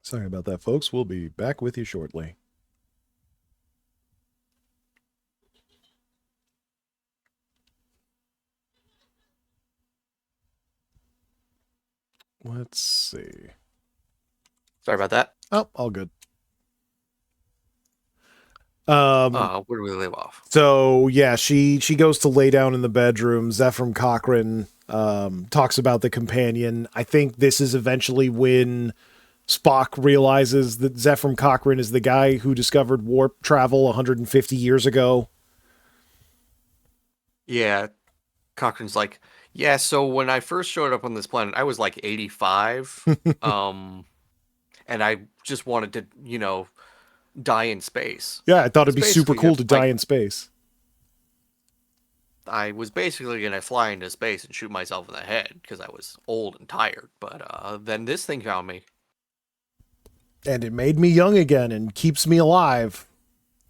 Sorry about that, folks. We'll be back with you shortly. Let's see. Sorry about that. Oh, all good. Where do we leave off? So yeah, she goes to lay down in the bedroom. Zephram Cochrane talks about the companion. I think this is eventually when Spock realizes that Zephram Cochrane is the guy who discovered warp travel 150 years ago. Yeah, Cochrane's like, yeah. So when I first showed up on this planet, I was like 85, and I just wanted to, die in space. Yeah, I thought it'd be super Basically, cool to die in space. I was basically gonna fly into space and shoot myself in the head because I was old and tired. But then this thing found me. And it made me young again and keeps me alive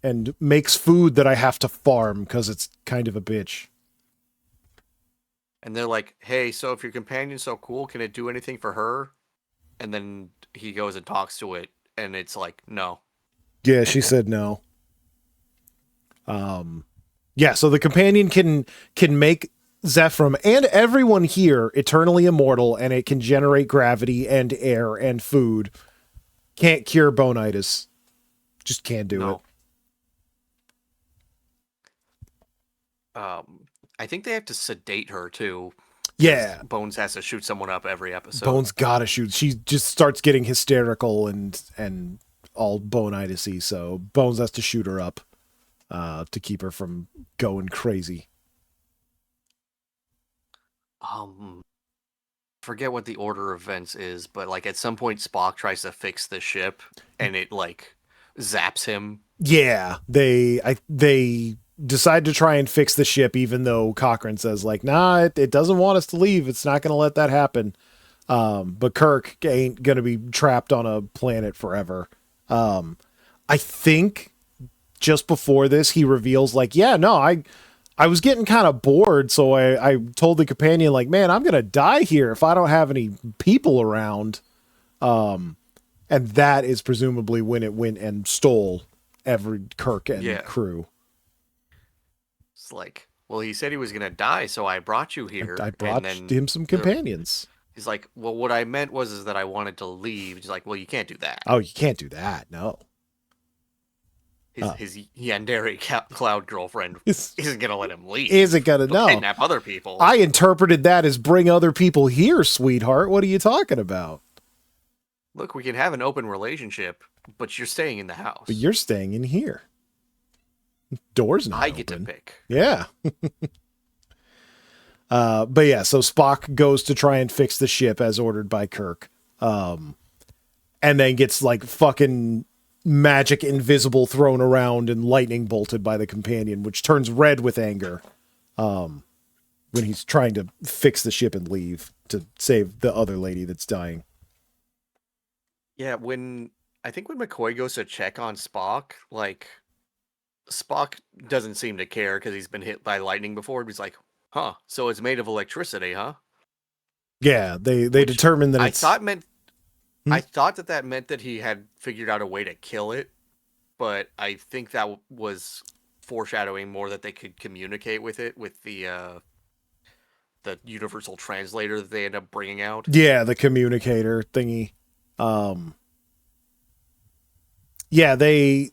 and makes food that I have to farm because it's kind of a bitch. And they're like, hey, so if your companion's so cool, can it do anything for her? And then he goes and talks to it, and it's like, no. Yeah, she said no. Yeah, so the companion can make Zephram and everyone here eternally immortal, and it can generate gravity and air and food. Can't cure bonitis. Just can't do it. I think they have to sedate her too. Yeah. Bones has to shoot someone up every episode. Bones gotta shoot. She just starts getting hysterical and all bonitis-y, so Bones has to shoot her up to keep her from going crazy. Forget what the order of events is, but like at some point Spock tries to fix the ship and it like zaps him. Yeah, they decide to try and fix the ship, even though Cochrane says like, nah, it doesn't want us to leave. It's not going to let that happen. But Kirk ain't going to be trapped on a planet forever. I think just before this, he reveals like, yeah, no, I was getting kind of bored. So I told the companion like, man, I'm going to die here if I don't have any people around. And that is presumably when it went and stole every Kirk and crew. It's like, well, he said he was going to die, so I brought you here. I brought him some companions. He's like, well, what I meant is that I wanted to leave. He's like, well, you can't do that. Oh, you can't do that. No. His Yandere cloud girlfriend isn't going to let him leave. Isn't going to know. Kidnap other people. I interpreted that as bring other people here, sweetheart. What are you talking about? Look, we can have an open relationship, but you're staying in the But house. you're staying in here. Door's not I get to open. pick. Yeah. But yeah, so Spock goes to try and fix the ship as ordered by Kirk. And then gets like fucking magic invisible thrown around and lightning bolted by the companion, which turns red with anger. When he's trying to fix the ship and leave to save the other lady that's dying. Yeah, when I think when McCoy goes to check on Spock, like Spock doesn't seem to care because he's been hit by lightning before. He's like, "Huh? So it's made of electricity, huh?" Yeah, they Which determine that I it's thought meant hmm? I thought that meant that he had figured out a way to kill it, but I think that was foreshadowing more that they could communicate with it with the universal translator that they end up bringing out. Yeah, the communicator thingy. Um yeah, they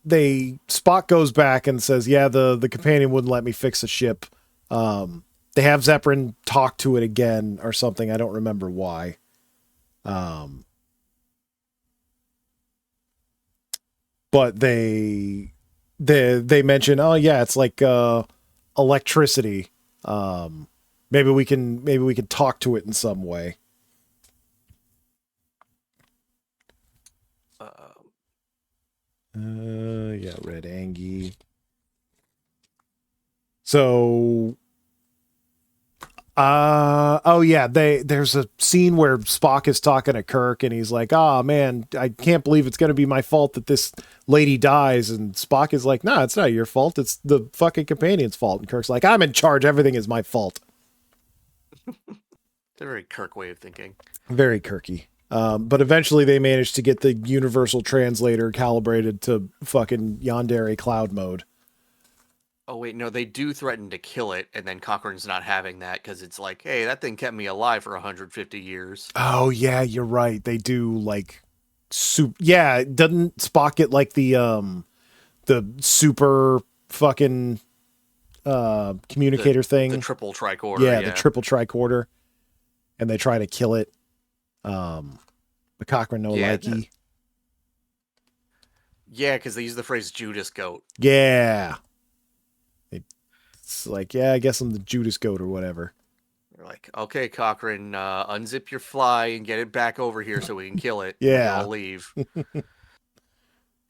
Spock goes back and says, "Yeah, the companion wouldn't let me fix the ship." They have Zephyrin talk to it again or something. I don't remember why. Um but they mention, "Oh yeah, it's like electricity. Um maybe we can talk to it in some way." Uh, Yeah, Red Angie. So oh yeah, there's a scene where Spock is talking to Kirk and he's like, "Ah, man, I can't believe it's going to be my fault that this lady dies." And Spock is like, "Nah, it's not your fault. It's the fucking companion's fault." And Kirk's like, "I'm in charge. Everything is my fault." it's a very Kirk way of thinking. Very Kirky. But eventually they managed to get the universal translator calibrated to fucking Yandere cloud mode. Oh wait, no, they do threaten to kill it, and then Cochrane's not having that because it's like, hey, that thing kept me alive for 150 years. Oh yeah, you're right. They do like yeah, doesn't Spock get like the super fucking The communicator the thing? triple tricorder, Yeah, the yeah, triple tricorder, and they try to kill it. The Cochrane no yeah, likey. yeah, because they use the phrase Judas goat. Yeah. It's like, yeah, I guess I'm the Judas goat or whatever. They're like, okay, Cochrane, unzip your fly and get it back over here so we can kill it. We can Yeah. all leave.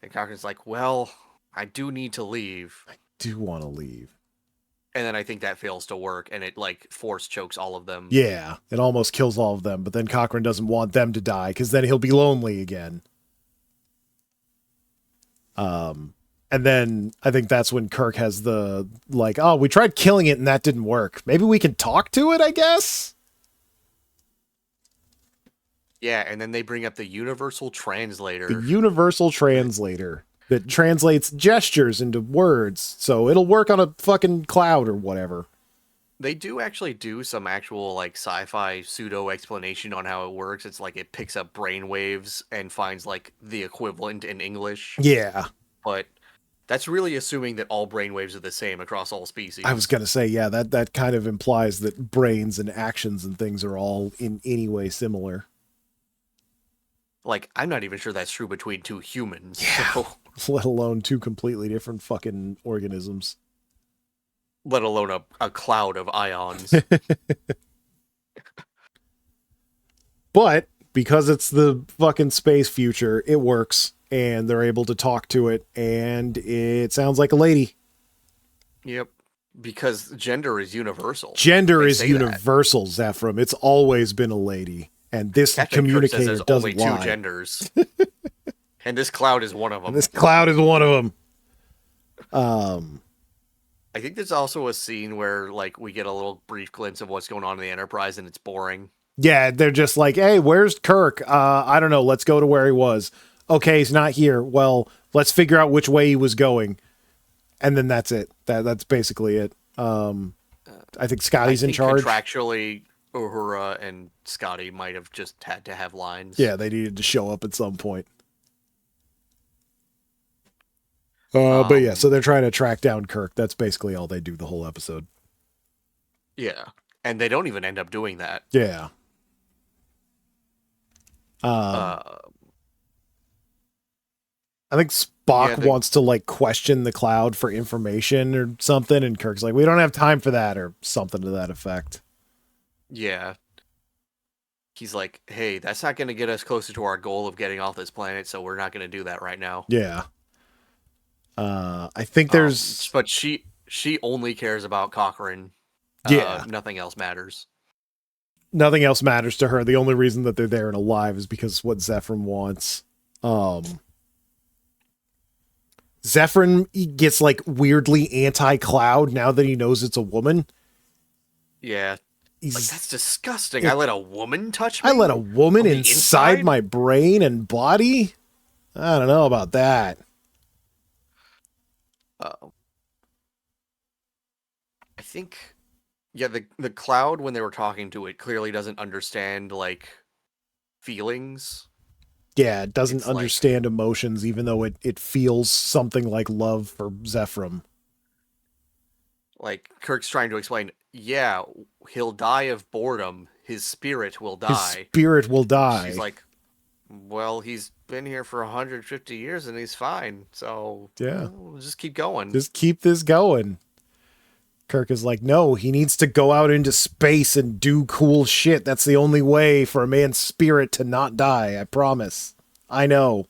And Cochrane's like, well, I do need to leave. Do want to leave. And then I think that fails to work, and it like force chokes all of them. Yeah, it almost kills all of them, but then Cochrane doesn't want them to die because then he'll be lonely again. And then I think that's when Kirk has the like, "Oh, we tried killing it and that didn't work. Maybe we can talk to it, I guess." Yeah, and then they bring up the universal The translator. universal translator that translates gestures into words, so it'll work on a fucking cloud or whatever. They do actually do some actual like sci-fi pseudo explanation on how it works. It's like it picks up brain waves and finds like the equivalent in English, Yeah, but that's really assuming that all brain waves are the same across all I was species. gonna say, yeah, that kind of implies that brains and actions and things are all in any way similar. Like I'm not even sure that's true between two humans. Yeah, So let alone two completely different fucking organisms. let alone a cloud of ions. But because it's the fucking space future, it works and they're able to talk to it and it sounds like a lady. Yep. Because gender is universal. Gender They is say that. universal, Zephram. It's always been a lady. And this Captain Kirk says communicator there's only doesn't two lie. genders. And this cloud is one of And them. this cloud is one of them. Um, I think there's also a scene where like we get a little brief glimpse of what's going on in the Enterprise and it's boring. yeah, they're just like, "Hey, where's Kirk? I don't know. Let's go to where he was." "Okay, he's not here." "Well, let's figure out which way he was going." And then that's it. That's basically it. I think I Scotty's in think charge. contractually Uhura and Scotty might have just had to have lines. Yeah, they needed to show up at some point. But yeah, so Um they're trying to track down Kirk. That's basically all they do the whole episode. yeah. And they don't even end up doing that. Yeah. Uh I think Yeah, Spock wants to like question the cloud for information or something, and Kirk's like, "We don't have time for that," or something to that effect. yeah. He's like, hey, that's not going to get us closer to our goal of getting off this planet, so we're not going to do that right now. Yeah. I think there's But she only cares about Cochrane. yeah. Nothing else matters. Nothing else matters to her. The only reason that they're there and alive is because what Zephyr wants. Zephyr gets like weirdly anti-Cloud now that he knows it's a woman. Yeah. He's like, that's disgusting. I let a woman touch me? I let a woman On the inside my brain and body? I don't know about that. I think, yeah, the Cloud, when they were talking to it, clearly doesn't understand, like, feelings. Yeah, it doesn't It's understand emotions, even though it feels something like love for Zephyr. Like, Kirk's trying to explain, yeah, he'll die of boredom. His spirit will His die. spirit will die. She's like, well, he's been here for 150 years and he's fine. So, yeah, we'll just keep going. Just keep this going. Kirk is like, no, he needs to go out into space and do cool shit. That's the only way for a man's spirit to not die. I promise. I know.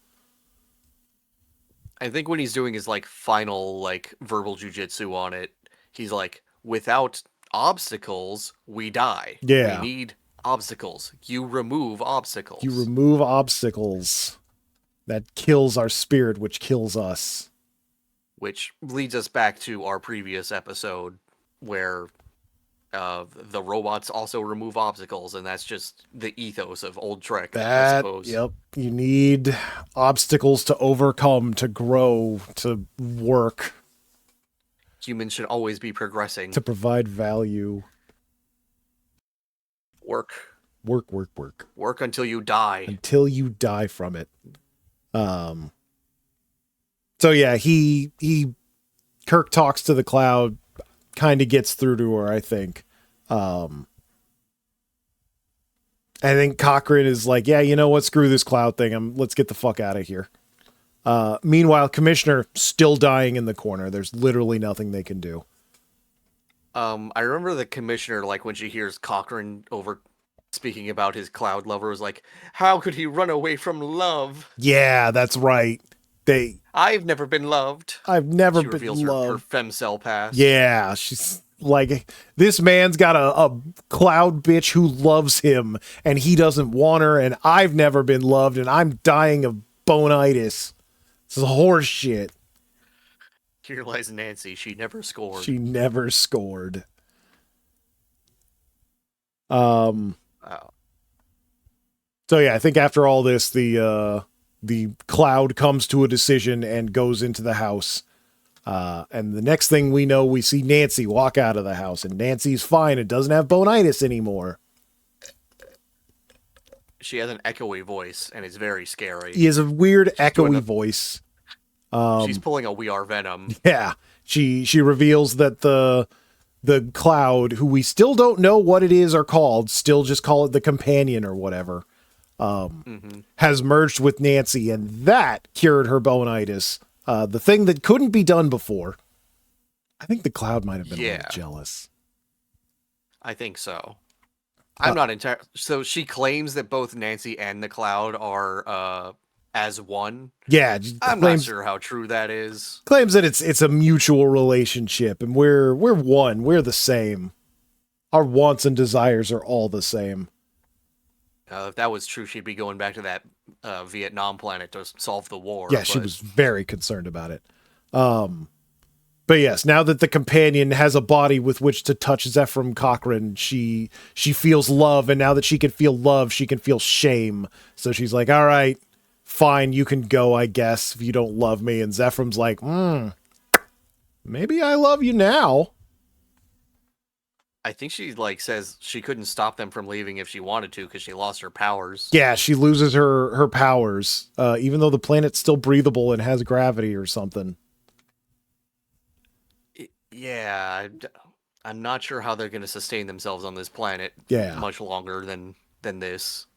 I think when he's doing his, like, final, like, verbal jujitsu on it, he's like, without obstacles, we die. Yeah. We need obstacles. You remove obstacles. You remove obstacles. That kills our spirit, which kills us. Which leads us back to our previous episode where the robots also remove obstacles, and that's just the ethos of old Trek, I suppose. Yep. You need obstacles to overcome, to grow, to work. Humans should always be progressing. To provide value. Work. Work. Work until you die. Until you die from it. So yeah, he Kirk talks to the Cloud, kind of gets through to her, I think. I think Cochrane is like, yeah, you know what? Screw this Cloud thing. Let's get the fuck out of here. Meanwhile, Commissioner still dying in the corner. There's literally nothing they can do. I remember the Commissioner, like, when she hears Cochrane over speaking about his Cloud lover, was like, how could he run away from love? Yeah, that's right. I've never been loved. I've never she been reveals loved. Her femcell past. Yeah, she's like, this man's got a Cloud bitch who loves him, and he doesn't want her, and I've never been loved, and I'm dying of bonitis. This is horse shit. Here lies Nancy. She never scored. She never scored. Oh. So yeah, I think after all this, the Cloud comes to a decision and goes into the house. And the next thing we know, we see Nancy walk out of the house, and Nancy's fine and doesn't have bonitis anymore. She has an echoey voice, and it's very scary. He has a weird echoey voice. She's pulling a We Are Venom. Yeah, she reveals that the Cloud, who we still don't know what it is or called, still just call it the Companion or whatever, has merged with Nancy, and that cured her bonitis. The thing that couldn't be done before. I think the Cloud might have been a little jealous. I think so. I'm not entirely... So she claims that both Nancy and the Cloud are as one. Yeah. I'm not sure how true that is. Claims that it's a mutual relationship, and we're one. We're the same. Our wants and desires are all the same. If that was true, she'd be going back to that Vietnam planet to solve the war. Yeah, she was very concerned about it. But yes, now that the Companion has a body with which to touch Zephyr Cochrane, she feels love, and now that she can feel love, she can feel shame. So she's like, all right, fine, you can go, I guess, if you don't love me. And Zephyr's like, maybe I love you now. I think she says she couldn't stop them from leaving if she wanted to because she lost her powers. Yeah, she loses her powers, even though the planet's still breathable and has gravity or something. Yeah, I'm not sure how they're going to sustain themselves on this planet. Yeah, much longer than this.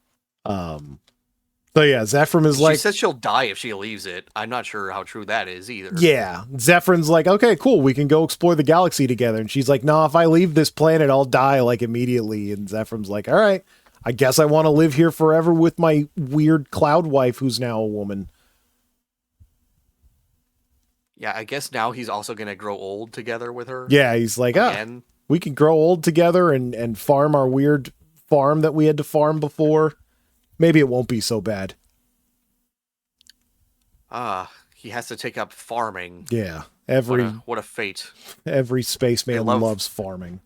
So yeah, Zephram is She like, says she'll die if she leaves it. I'm not sure how true that is either. yeah. Zephram's like, okay, cool, we can go explore the galaxy together. And she's like, no, if I leave this planet, I'll die like immediately. And Zephram's like, all right, I guess I want to live here forever with my weird cloud wife who's now a woman. Yeah, I guess now he's also gonna grow old together with her Yeah, he's like, again. we can grow old together and farm our weird farm that we had to farm before. Maybe it won't be so bad. He has to take up farming. Yeah, What a fate. every They spaceman love loves farming.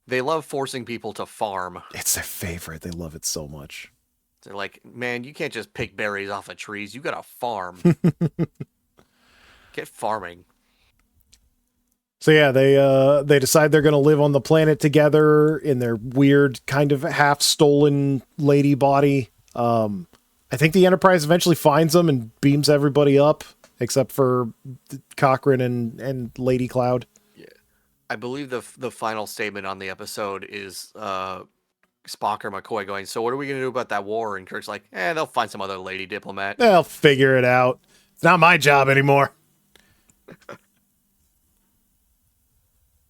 they love forcing people to farm. It's their favorite. They love it so much. They're like, man, you can't just pick berries off of trees. You gotta farm. Get farming. So yeah, they decide they're going to live on the planet together in their weird kind of half stolen lady body. I think the Enterprise eventually finds them and beams everybody up except for Cochrane and Lady Cloud. Yeah, I believe the final statement on the episode is Spock or McCoy going, so what are we gonna do about that war? And Kirk's like, they'll find some other lady diplomat. They'll figure it out. It's not my job anymore.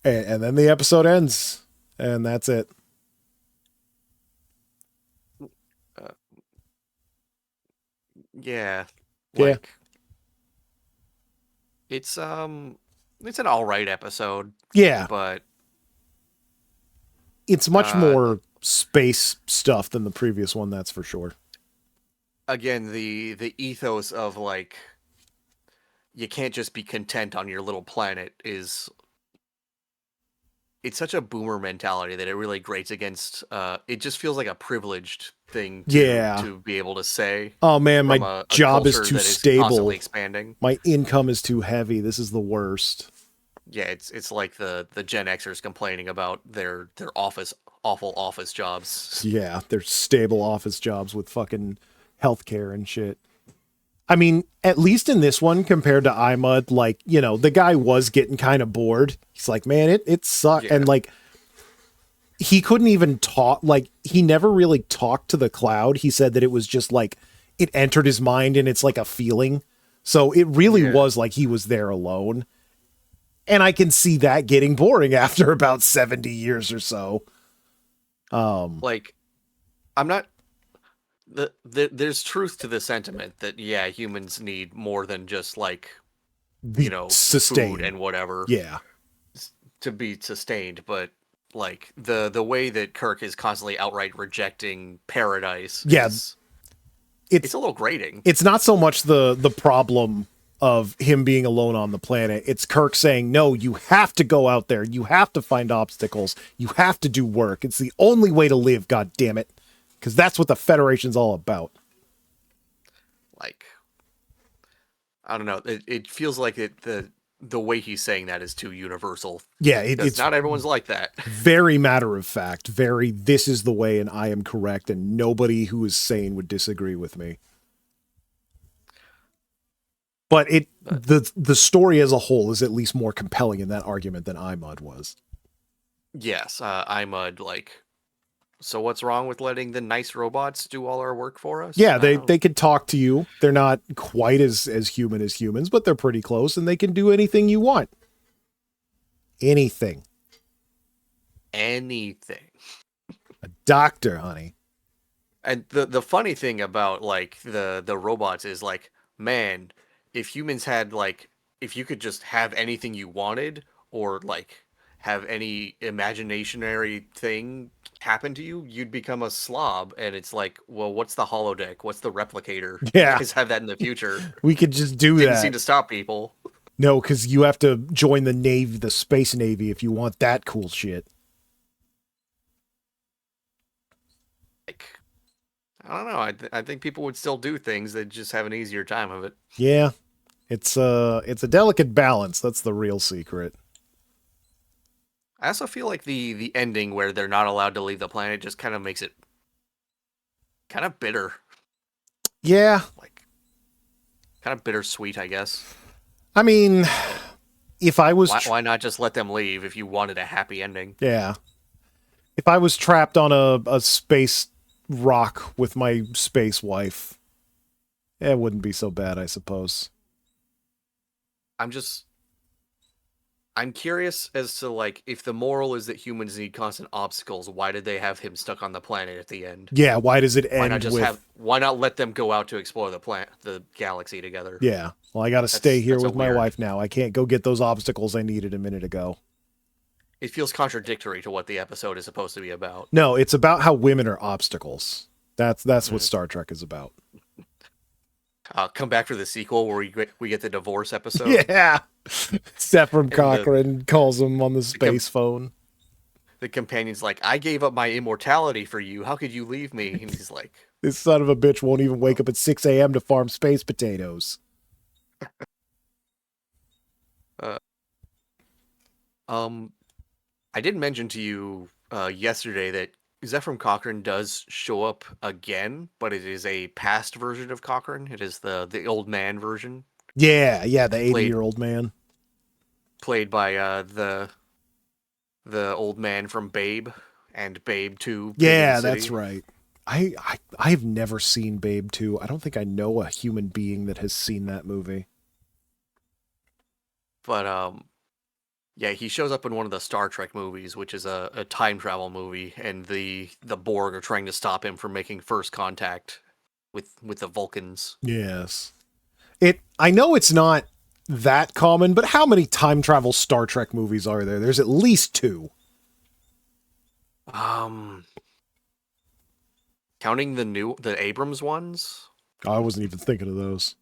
And then the episode ends, and that's it. Yeah, Yeah. like it's an all right episode, Yeah, but it's much more space stuff than the previous one, that's for sure. again, the ethos of like you can't just be content on your little planet is it's such a boomer mentality that it really grates against it just feels like a privileged thing to be able to say. Oh man, from my a job is culture too that is stable. constantly expanding. My income is too heavy. This is the worst. Yeah, it's like the Gen Xers complaining about their awful office jobs. Yeah, they're stable office jobs with fucking healthcare and shit. I mean, at least in this one, compared to iMud, like, you know, the guy was getting kind of bored. He's like, man, it sucked. Yeah. And like, he couldn't even talk. Like, he never really talked to the cloud. He said that it was just like, it entered his mind and it's like a feeling. So it really was like he was there alone. And I can see that getting boring after about 70 years or so. Like, I'm not. There's truth to the sentiment that humans need more than just like sustain food and whatever Yeah. to be sustained, but like the way that Kirk is constantly outright rejecting paradise, it's a little grating. It's not so much the problem of him being alone on the planet. It's Kirk saying, no, you have to go out there. You have to find obstacles. You have to do work. It's the only way to live, God damn it. Because that's what the Federation's all about. Like, I don't know. It feels like the way he's saying that is too universal. Yeah, it's not everyone's like that. Very matter of fact. Very, this is the way and I am correct and nobody who is sane would disagree with me. But the story as a whole is at least more compelling in that argument than iMud was. Yes, iMud, like, so what's wrong with letting the nice robots do all our work for us? Yeah, they could talk to you. They're not quite as human as humans, but they're pretty close, and they can do anything you want. Anything. Anything. A doctor, honey. And the funny thing about like the robots is like, man, if humans had like, if you could just have anything you wanted, or like have any imaginationary thing happen to you, you'd become a slob. And it's like, well, what's the holodeck? What's the replicator? Yeah. You guys have that in the future. We could just do Didn't that. seem to stop people. No, because you have to join the Navy, the Space Navy, if you want that cool shit. Like, I don't know. I think people would still do things. They'd just have an easier time of it. Yeah. It's a delicate balance. That's the real secret. I also feel like the ending where they're not allowed to leave the planet just kind of makes it kind of bitter. Yeah. Like, kind of bittersweet, I guess. I mean, if I was... Why not just let them leave if you wanted a happy ending? Yeah. If I was trapped on a space rock with my space wife, It wouldn't be so bad, I suppose. I'm just I'm curious as to like if the moral is that humans need constant obstacles, why did they have him stuck on the planet at the end? Yeah, why does it end with, Why not let them go out to explore the galaxy together? yeah, well, I got to stay here That's a with my weird. wife now. I can't go get those obstacles I needed a minute ago. It feels contradictory to what the episode is supposed to be about. No, it's about how women are obstacles. That's what Mm. Star Trek is about. Come back for the sequel where we get the divorce episode. Yeah. Sephram And Cochrane calls him on the the, com- space phone. the companion's like, I gave up my immortality for you. How could you leave me? And he's like, This son of a bitch won't even wake up at 6 a.m. to farm space potatoes. uh, um, I did mention to you yesterday that Zephram Cochrane does show up again, but it is a past version of Cochrane. It is the old man version, Yeah, the 80 played year old man. played by the old man from Babe and Babe 2 Big in the Yeah, that's City. right. I've never seen Babe 2. I don't think I know a human being that has seen that movie. But yeah, he shows up in one of the Star Trek movies, which is a time travel movie, and the Borg are trying to stop him from making first contact with the Vulcans. Yes. I know it's not that common, but how many time travel Star Trek movies are there? There's at least 2. Um, counting the Abrams ones, I wasn't even thinking of those.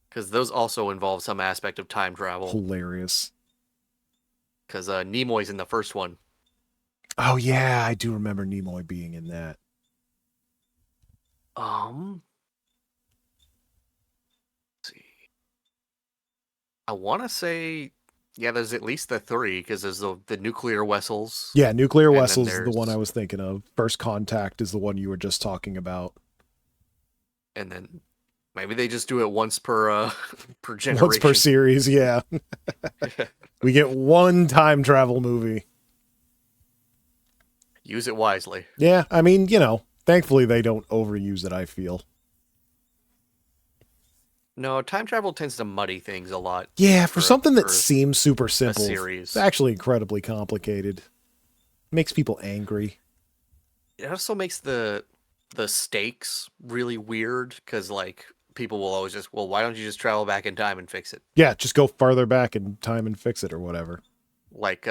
because those also involve some aspect of time travel. Hilarious. Because Nimoy's in the first one. Oh yeah, I do remember Nimoy being in that. Let's see. I want to say, yeah, there's at least the 3, because there's the nuclear vessels. Yeah, Nuclear And then Vessels is the one I there's- was thinking of. First Contact is the one you were just talking about. And then maybe they just do it once per per generation. Once per series, yeah. We get one time travel movie. Use it wisely. Yeah, I mean, thankfully they don't overuse it, I feel. No, time travel tends to muddy things a lot. Yeah, for something that for seems super a simple, series. it's actually incredibly complicated. Makes people angry. It also makes the stakes really weird, because like people will always just, well, why don't you just travel back in time and fix it? Yeah, just go farther back in time and fix it or whatever. Like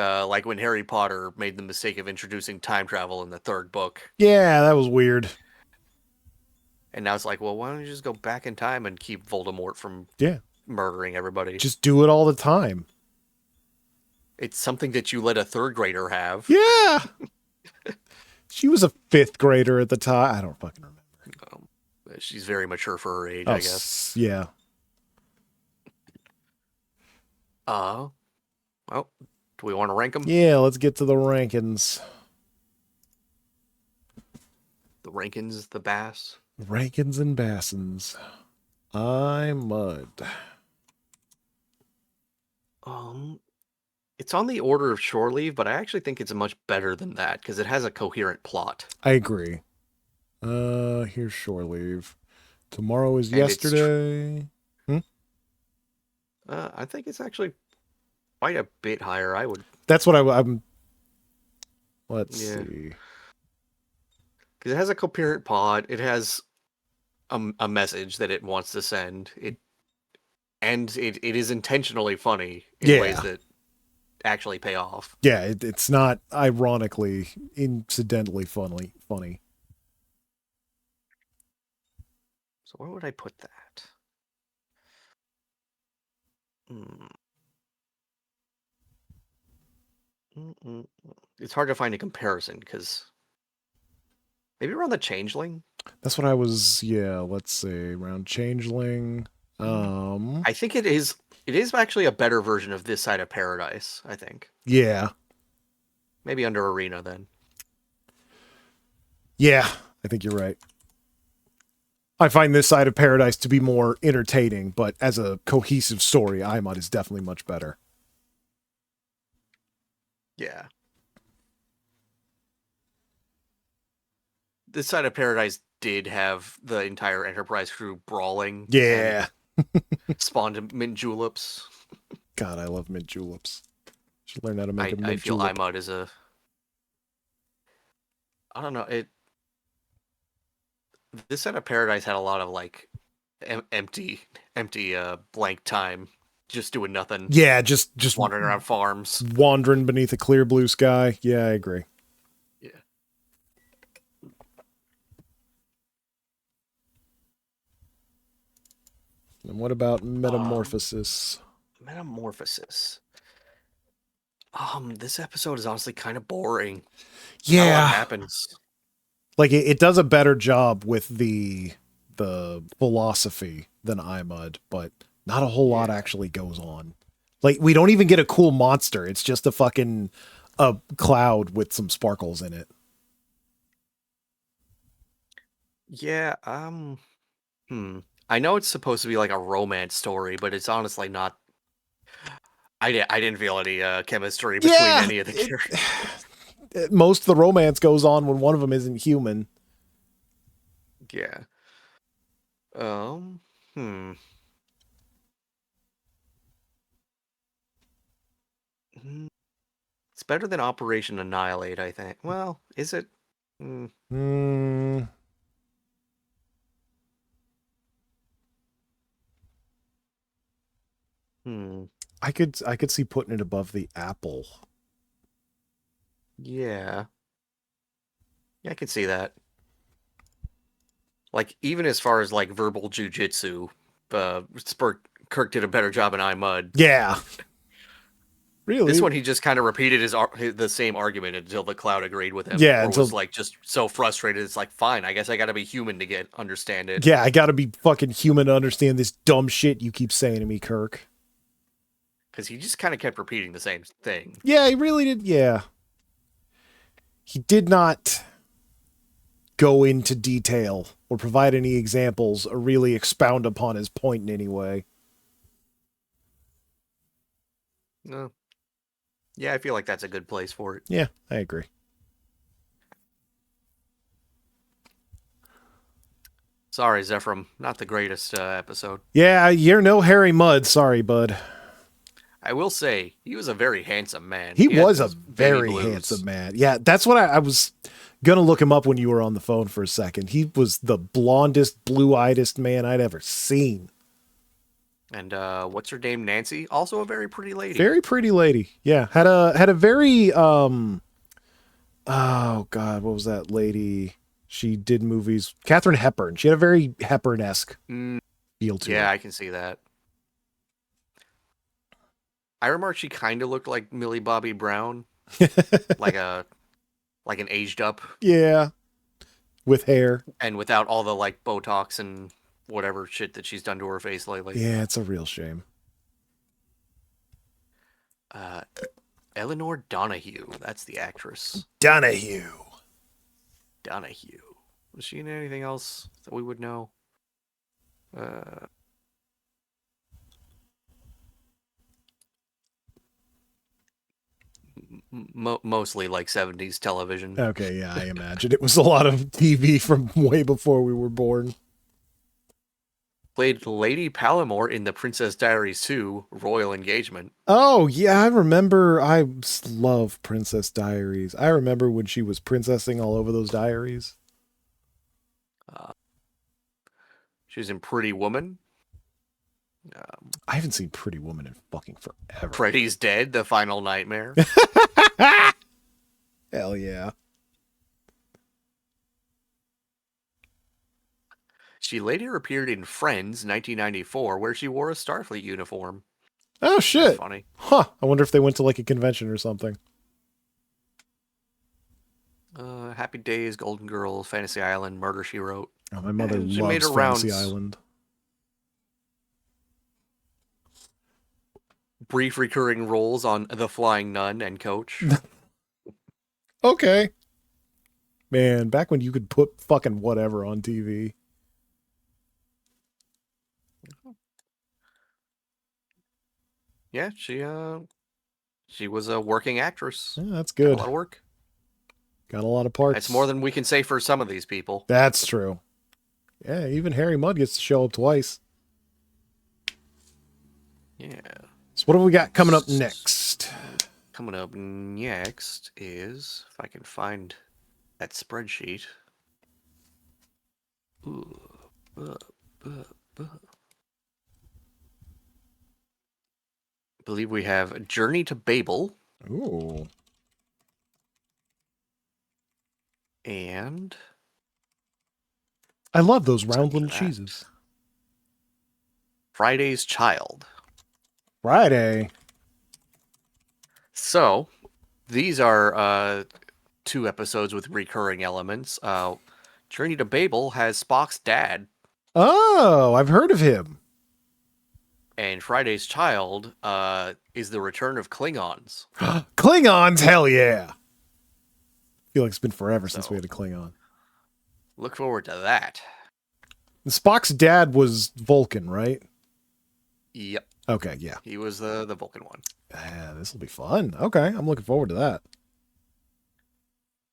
when Harry Potter made the mistake of introducing time travel in the 3rd book. Yeah, that was weird. And now it's like, well, why don't you just go back in time and keep Voldemort from Yeah, murdering everybody? just do it all the time. It's something that you let a 3rd grader have. Yeah. She was a 5th grader at the time. I don't fucking remember. She's very mature for her age, Oh, I guess. Yeah. Well, do we want to rank them? Yeah, let's get to the rankings. The Rankins, the Bass. Rankins and Bassins. I'm Mud. It's on the order of Shore Leave, but I actually think it's much better than that because it has a coherent plot. I agree. Here's Shore Leave. Tomorrow is And it's yesterday. I think it's actually quite a bit higher. I would. That's what I'm. Let's Yeah. see. Because it has a coherent plot. It has a message that it wants to send. It is intentionally funny in ways that actually pay off. Yeah, it's not ironically, incidentally funny. So where would I put that? It's hard to find a comparison because maybe around the Changeling. That's what I was. Yeah, let's say around Changeling. I think it is. It is actually a better version of This Side of Paradise. I think. Yeah. Maybe under Arena then. Yeah, I think you're right. I find This Side of Paradise to be more entertaining, but as a cohesive story, Imod is definitely much better. Yeah. This Side of Paradise did have the entire Enterprise crew brawling. Yeah. And spawned mint juleps. God, I love mint juleps. Should learn how to make a I mint feel julep. iMud is a. I don't know. This set of Paradise had a lot of like empty blank time, just doing nothing, Yeah, just wandering around farms. wandering beneath a clear blue sky. Yeah, I agree. Yeah. And what about Metamorphosis? Metamorphosis. This episode is honestly kind of boring. Not a lot Yeah, happens. like it does a better job with the philosophy than iMud, but not a whole lot actually goes on. Like we don't even get a cool monster. It's just a cloud with some sparkles in it. Yeah, I know it's supposed to be like a romance story, but it's honestly not. I didn't feel any chemistry between any of the characters. Most of the romance goes on when one of them isn't human. Yeah. Um. Hmm. It's better than Operation Annihilate, I think. Well, is it? Hmm. Hmm. I could see putting it above the apple. Yeah. Yeah, I can see that. Like, even as far as like verbal jujitsu, Kirk did a better job in iMud. Yeah. Really? This one, he just kind of repeated the same argument until the cloud agreed with him. Yeah, or until was like just so frustrated. It's like, fine, I guess I got to be human to understand it. Yeah, I gotta be fucking human to understand this dumb shit you keep saying to me, Kirk. Because he just kind of kept repeating the same thing. Yeah, he really did. Yeah. He did not go into detail or provide any examples or really expound upon his point in any way. No. Yeah, I feel like that's a good place for it. Yeah, I agree. Sorry, Zephram. Not the greatest episode. Yeah, you're no Harry Mudd. Sorry, bud. I will say, he was a very handsome man. He had was a those baby very blues. handsome man. Yeah, that's what I was going to look him up when you were on the phone for a second. He was the blondest, blue-eyedest man I'd ever seen. And what's her name? Nancy? Also a very pretty lady. Very pretty lady. Yeah, had a very oh god, what was that lady? She did movies. Katharine Hepburn. She had a very Hepburn-esque feel to her. Yeah, I can see that. I remember she kind of looked like Millie Bobby Brown, like an aged up. Yeah, with hair and without all the like Botox and whatever shit that she's done to her face lately. Yeah, it's a real shame. Eleanor Donahue, that's the actress. Donahue. Was she in anything else that we would know? Mostly like 70s television. Okay, yeah, I imagine it was a lot of TV from way before we were born. Played Lady Palamore in The Princess Diaries 2 Royal Engagement. Oh, yeah, I remember. I love Princess Diaries. I remember when she was princessing all over those diaries. She was in Pretty Woman. I haven't seen Pretty Woman in fucking forever. Freddy's Dead, The Final Nightmare. Hell yeah. She later appeared in Friends 1994, where she wore a Starfleet uniform. Oh, shit. That's funny. Huh. I wonder if they went to like a convention or something. Happy Days, Golden Girls, Fantasy Island, Murder, She Wrote. Oh, my mother She loves made her Fantasy rounds. Island. Brief recurring roles on The Flying Nun and Coach. Okay. Man, back when you could put fucking whatever on TV. Yeah, she was a working actress. Yeah, that's Got a good. lot of work. Got a lot of parts. That's more than we can say for some of these people. That's true. Yeah, even Harry Mudd gets to show up twice. Yeah. So what have we got coming up next? Coming up next is, if I can find that spreadsheet. Ooh. I believe we have Journey to Babel. Ooh. And I love those what's round after little that? cheeses. Friday's Child. Friday. So, these are 2 episodes with recurring elements. Journey to Babel has Spock's dad, Oh, I've heard of him. and Friday's Child is the return of Klingons. Klingons, hell yeah. I feel like it's been forever since So- we had a Klingon. Look forward to that. Spock's dad was Vulcan, right? Yep, Okay, yeah. he was the Vulcan one. This will be fun. Okay, I'm looking forward to that.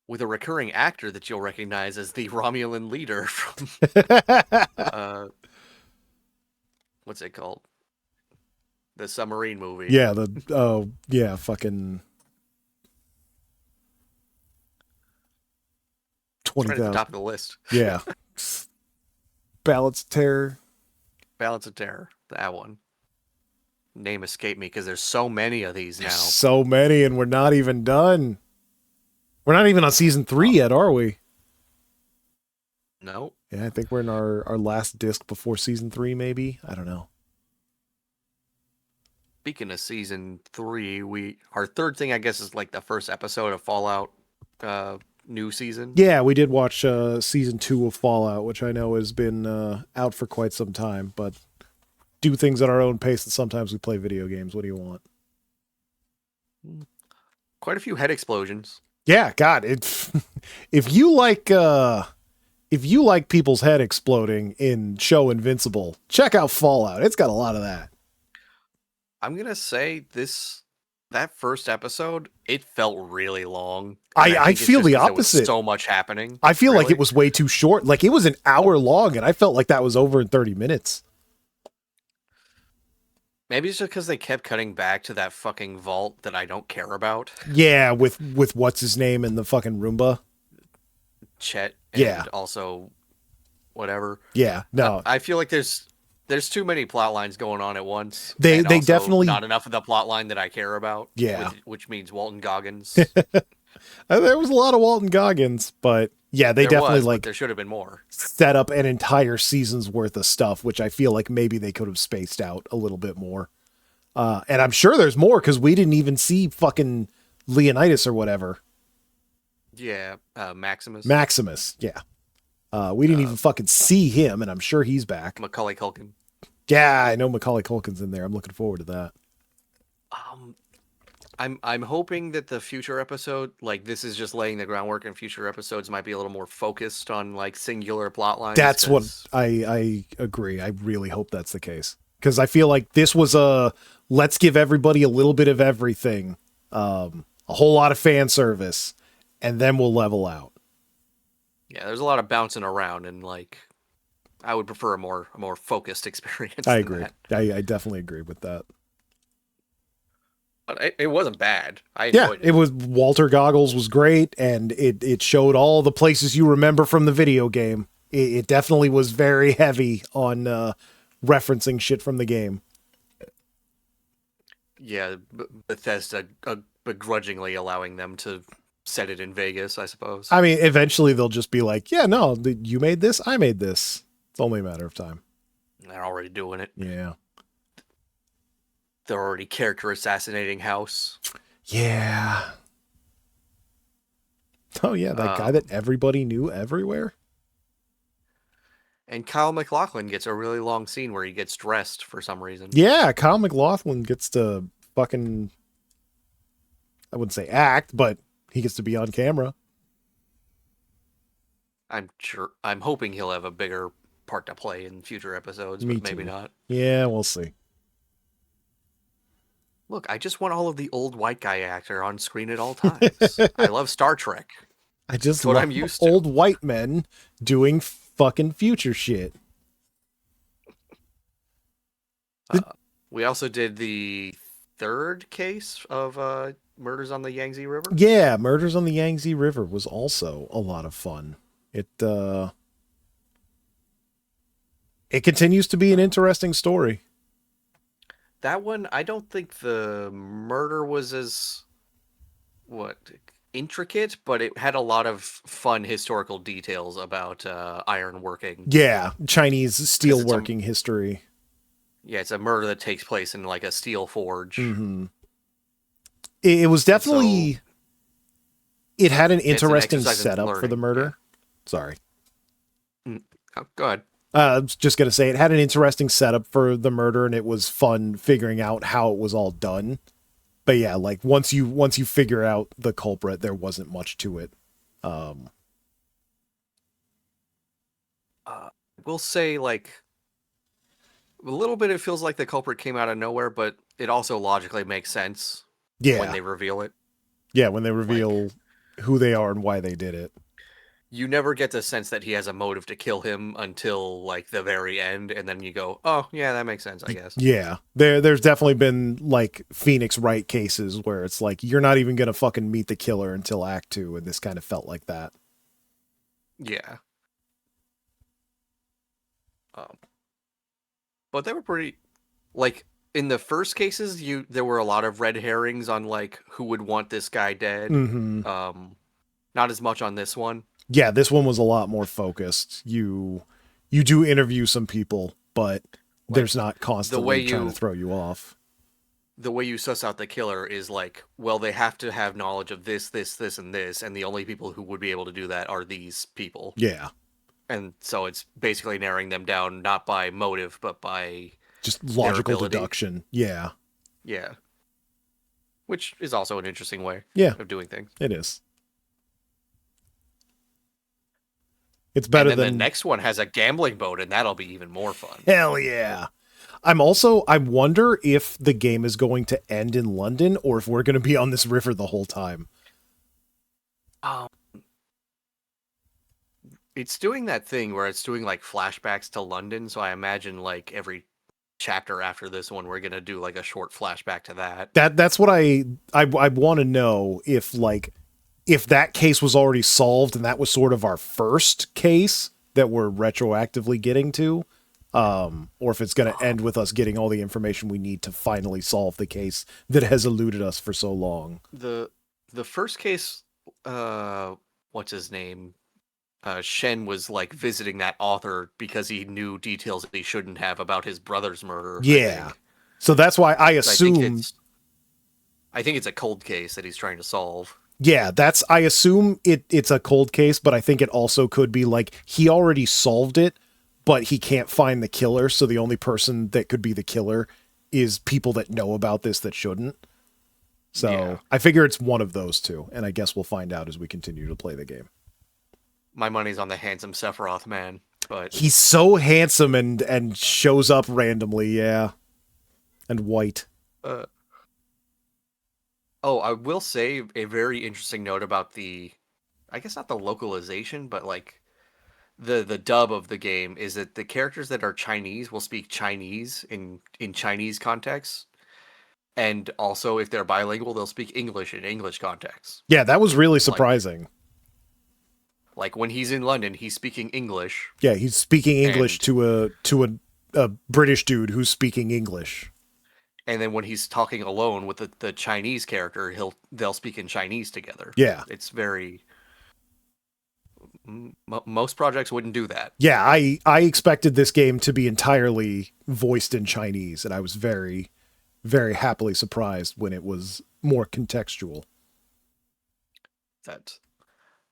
With a recurring actor that you'll recognize as the Romulan leader from what's it called? The submarine movie. Yeah, fucking Right at the 20,000. top of the list. Yeah. Balance of Terror. Balance of Terror. That one. Name escaped me because there's so many of these now. There's so many, and we're not even done. We're not even on season 3 yet, are we? No. Yeah, I think we're in our last disc before season 3, maybe. I don't know. Speaking of season 3, our third thing, I guess, is like the first episode of Fallout new season. Yeah, we did watch season 2 of Fallout, which I know has been out for quite some time, but do things at our own pace, and sometimes we play video games. What do you want? Quite a few head explosions. Yeah, God, if you like people's head exploding in show Invincible, check out Fallout. It's got a lot of that. I'm gonna say that first episode, it felt really long. I think it's feel just the 'cause there was opposite. so much happening. I feel like Really? it was way too short. Like it was an hour long, and I felt like that was over in 30 minutes. Maybe it's just because they kept cutting back to that fucking vault that I don't care about. Yeah, with what's his name and the fucking Roomba. Chet. And Yeah. Also, whatever. Yeah, no, I feel like there's too many plot lines going on at once. They and also definitely- not enough of the plot line that I care about. Yeah. which means Walton Goggins. there was a lot of Walton Goggins, but yeah, they There definitely was, but like there should have been more. set up an entire season's worth of stuff, which I feel like maybe they could have spaced out a little bit more. And I'm sure there's more because we didn't even see fucking Leonidas or whatever. Yeah, Maximus. Maximus, yeah. We didn't even fucking see him, and I'm sure he's back. Macaulay Culkin. Yeah, I know Macaulay Culkin's in there. I'm looking forward to that. I'm hoping that the future episode, like this is just laying the groundwork, and future episodes might be a little more focused on like singular plot lines. That's what 'cause- I agree. I really hope that's the case. Because I feel like this was let's give everybody a little bit of everything, a whole lot of fan service, and then we'll level out. Yeah, there's a lot of bouncing around, and like I would prefer a more focused experience. I than agree. that. I definitely agree with that. But it wasn't bad. I Yeah, enjoyed it was. Walter Goggles was great, and it showed all the places you remember from the video game. It definitely was very heavy on referencing shit from the game. Yeah, Bethesda begrudgingly allowing them to set it in Vegas, I suppose. I mean, eventually they'll just be like, yeah, no, you made this, I made this. It's only a matter of time. They're already doing it. Yeah. They're already character assassinating House. Yeah. Oh, yeah, that guy that everybody knew everywhere. And Kyle MacLachlan gets a really long scene where he gets dressed for some reason. Yeah, Kyle MacLachlan gets to fucking, I wouldn't say act, but he gets to be on camera. I'm hoping he'll have a bigger part to play in future episodes, Me but maybe too. not. Yeah, we'll see. Look, I just want all of the old white guy actor on screen at all times. I love Star Trek. I just what love I'm used to. old white men doing fucking future shit. We also did the third case of murders on the Yangtze River. Yeah, Murders on the Yangtze River was also a lot of fun. It continues to be an interesting story. That one, I don't think the murder was as what intricate, but it had a lot of fun historical details about iron working. Yeah, Chinese Because it's a steelworking history. yeah, it's a murder that takes place in like a steel forge, Mm-hmm. It was and so definitely. It had an it's an interesting exercise in setup for the learning. Yeah. murder. Sorry. Oh, go ahead. I was just going to say it had an interesting setup for the murder, and it was fun figuring out how it was all done. But yeah, like once you figure out the culprit, there wasn't much to it. We'll say like a little bit. It feels like the culprit came out of nowhere, but it also logically makes sense when Yeah, they reveal it. yeah, when they Like reveal who they are and why they did it. you never get the sense that he has a motive to kill him until like the very end, and then you go, "Oh, yeah, that makes sense, I guess." Yeah, there's definitely been like Phoenix Wright cases where it's like you're not even gonna fucking meet the killer until Act 2, and this kind of felt like that. Yeah. Um, but they were pretty like in the first cases there were a lot of red herrings on like who would want this guy dead. Mm-hmm. Um Not as much on this one. Yeah, this one was a lot more focused. You do interview some people, but Like there's not the way constantly trying to you throw you off. the way you suss out the killer is like, well, they have to have knowledge of this, and this, and the only people who would be able to do that are these people. Yeah, And so it's basically narrowing them down not by motive, but by just their logical ability. deduction. Yeah, Yeah. Which is also an interesting way yeah, of doing things. it is. It's And better then the than next one has a gambling mode, and that'll be even more fun. hell yeah. I wonder if the game is going to end in London or if we're going to be on this river the whole time. Um, it's doing that thing where it's doing like flashbacks to London, so I imagine like every chapter after this one we're gonna do like a short flashback to that. That's what I want to know if that case was already solved and that was sort of our first case that we're retroactively getting to, or if it's going to end with us getting all the information we need to finally solve the case that has eluded us for so long. The first case, what's his name? Shen was like visiting that author because he knew details that he shouldn't have about his brother's murder. I Yeah. think. So that's why I So assume. I think it's a cold case that he's trying to solve. Yeah, I assume it's a cold case, but I think it also could be like he already solved it, but he can't find the killer, so the only person that could be the killer is people that know about this that shouldn't. So Yeah. I figure it's one of those two, and I guess we'll find out as we continue to play the game. My money's on the handsome Sephiroth man, but He's so handsome and shows up randomly, yeah. And white. uh, oh, I will say a very interesting note about I guess not the localization, but like the dub of the game is that the characters that are Chinese will speak Chinese in Chinese context, and also if they're bilingual, they'll speak English in English context. Yeah, that was really Like surprising. like when he's in London, he's speaking English, Yeah, he's speaking English and to a British dude who's speaking English. and then when he's talking alone with the Chinese character, they'll speak in Chinese together. Yeah. It's very most projects wouldn't do that. Yeah, I expected this game to be entirely voiced in Chinese, and I was very, very happily surprised when it was more contextual.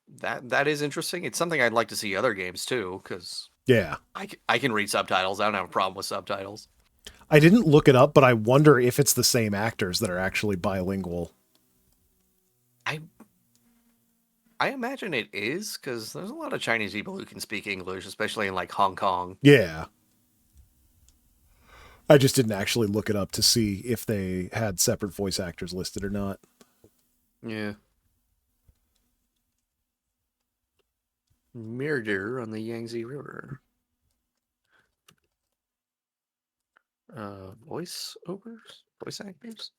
That is interesting. It's something I'd like to see other games too, because Yeah. I can read subtitles. I don't have a problem with subtitles. I didn't look it up, but I wonder if it's the same actors that are actually bilingual. I imagine it is, because there's a lot of Chinese people who can speak English, especially in like Hong Kong. Yeah. I just didn't actually look it up to see if they had separate voice actors listed or not. Yeah. Murder on the Yangtze River. Voice overs? Voice actors?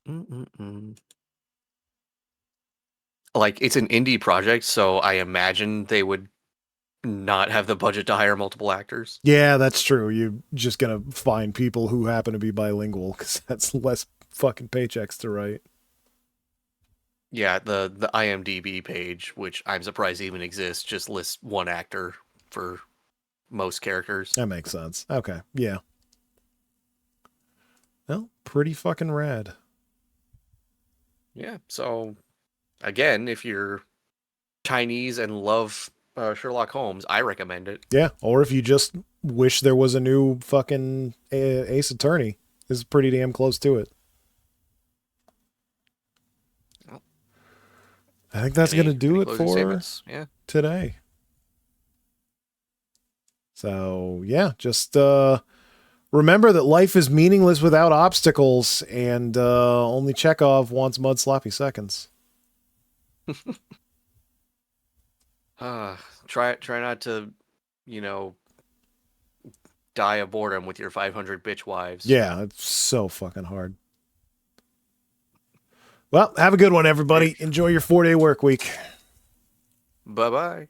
Mm-mm-mm. Like, it's an indie project, so I imagine they would not have the budget to hire multiple actors. Yeah, that's true. You're just gonna find people who happen to be bilingual because that's less fucking paychecks to write. Yeah, the IMDb page, which I'm surprised even exists, just lists one actor for most characters. That makes sense. Okay, yeah. Well, pretty fucking rad. Yeah, so again, if you're Chinese and love Sherlock Holmes, I recommend it. Yeah, or if you just wish there was a new fucking Ace Attorney, this is pretty damn close to it. Well, I think that's gonna do any it closing for statements? Yeah. today. So yeah, just remember that life is meaningless without obstacles, and only Chekhov wants mud sloppy seconds. Try not to, you know, die of boredom with your 500 bitch wives. Yeah, it's so fucking hard. Well, have a good one, everybody. Enjoy your 4-day work week. Bye bye.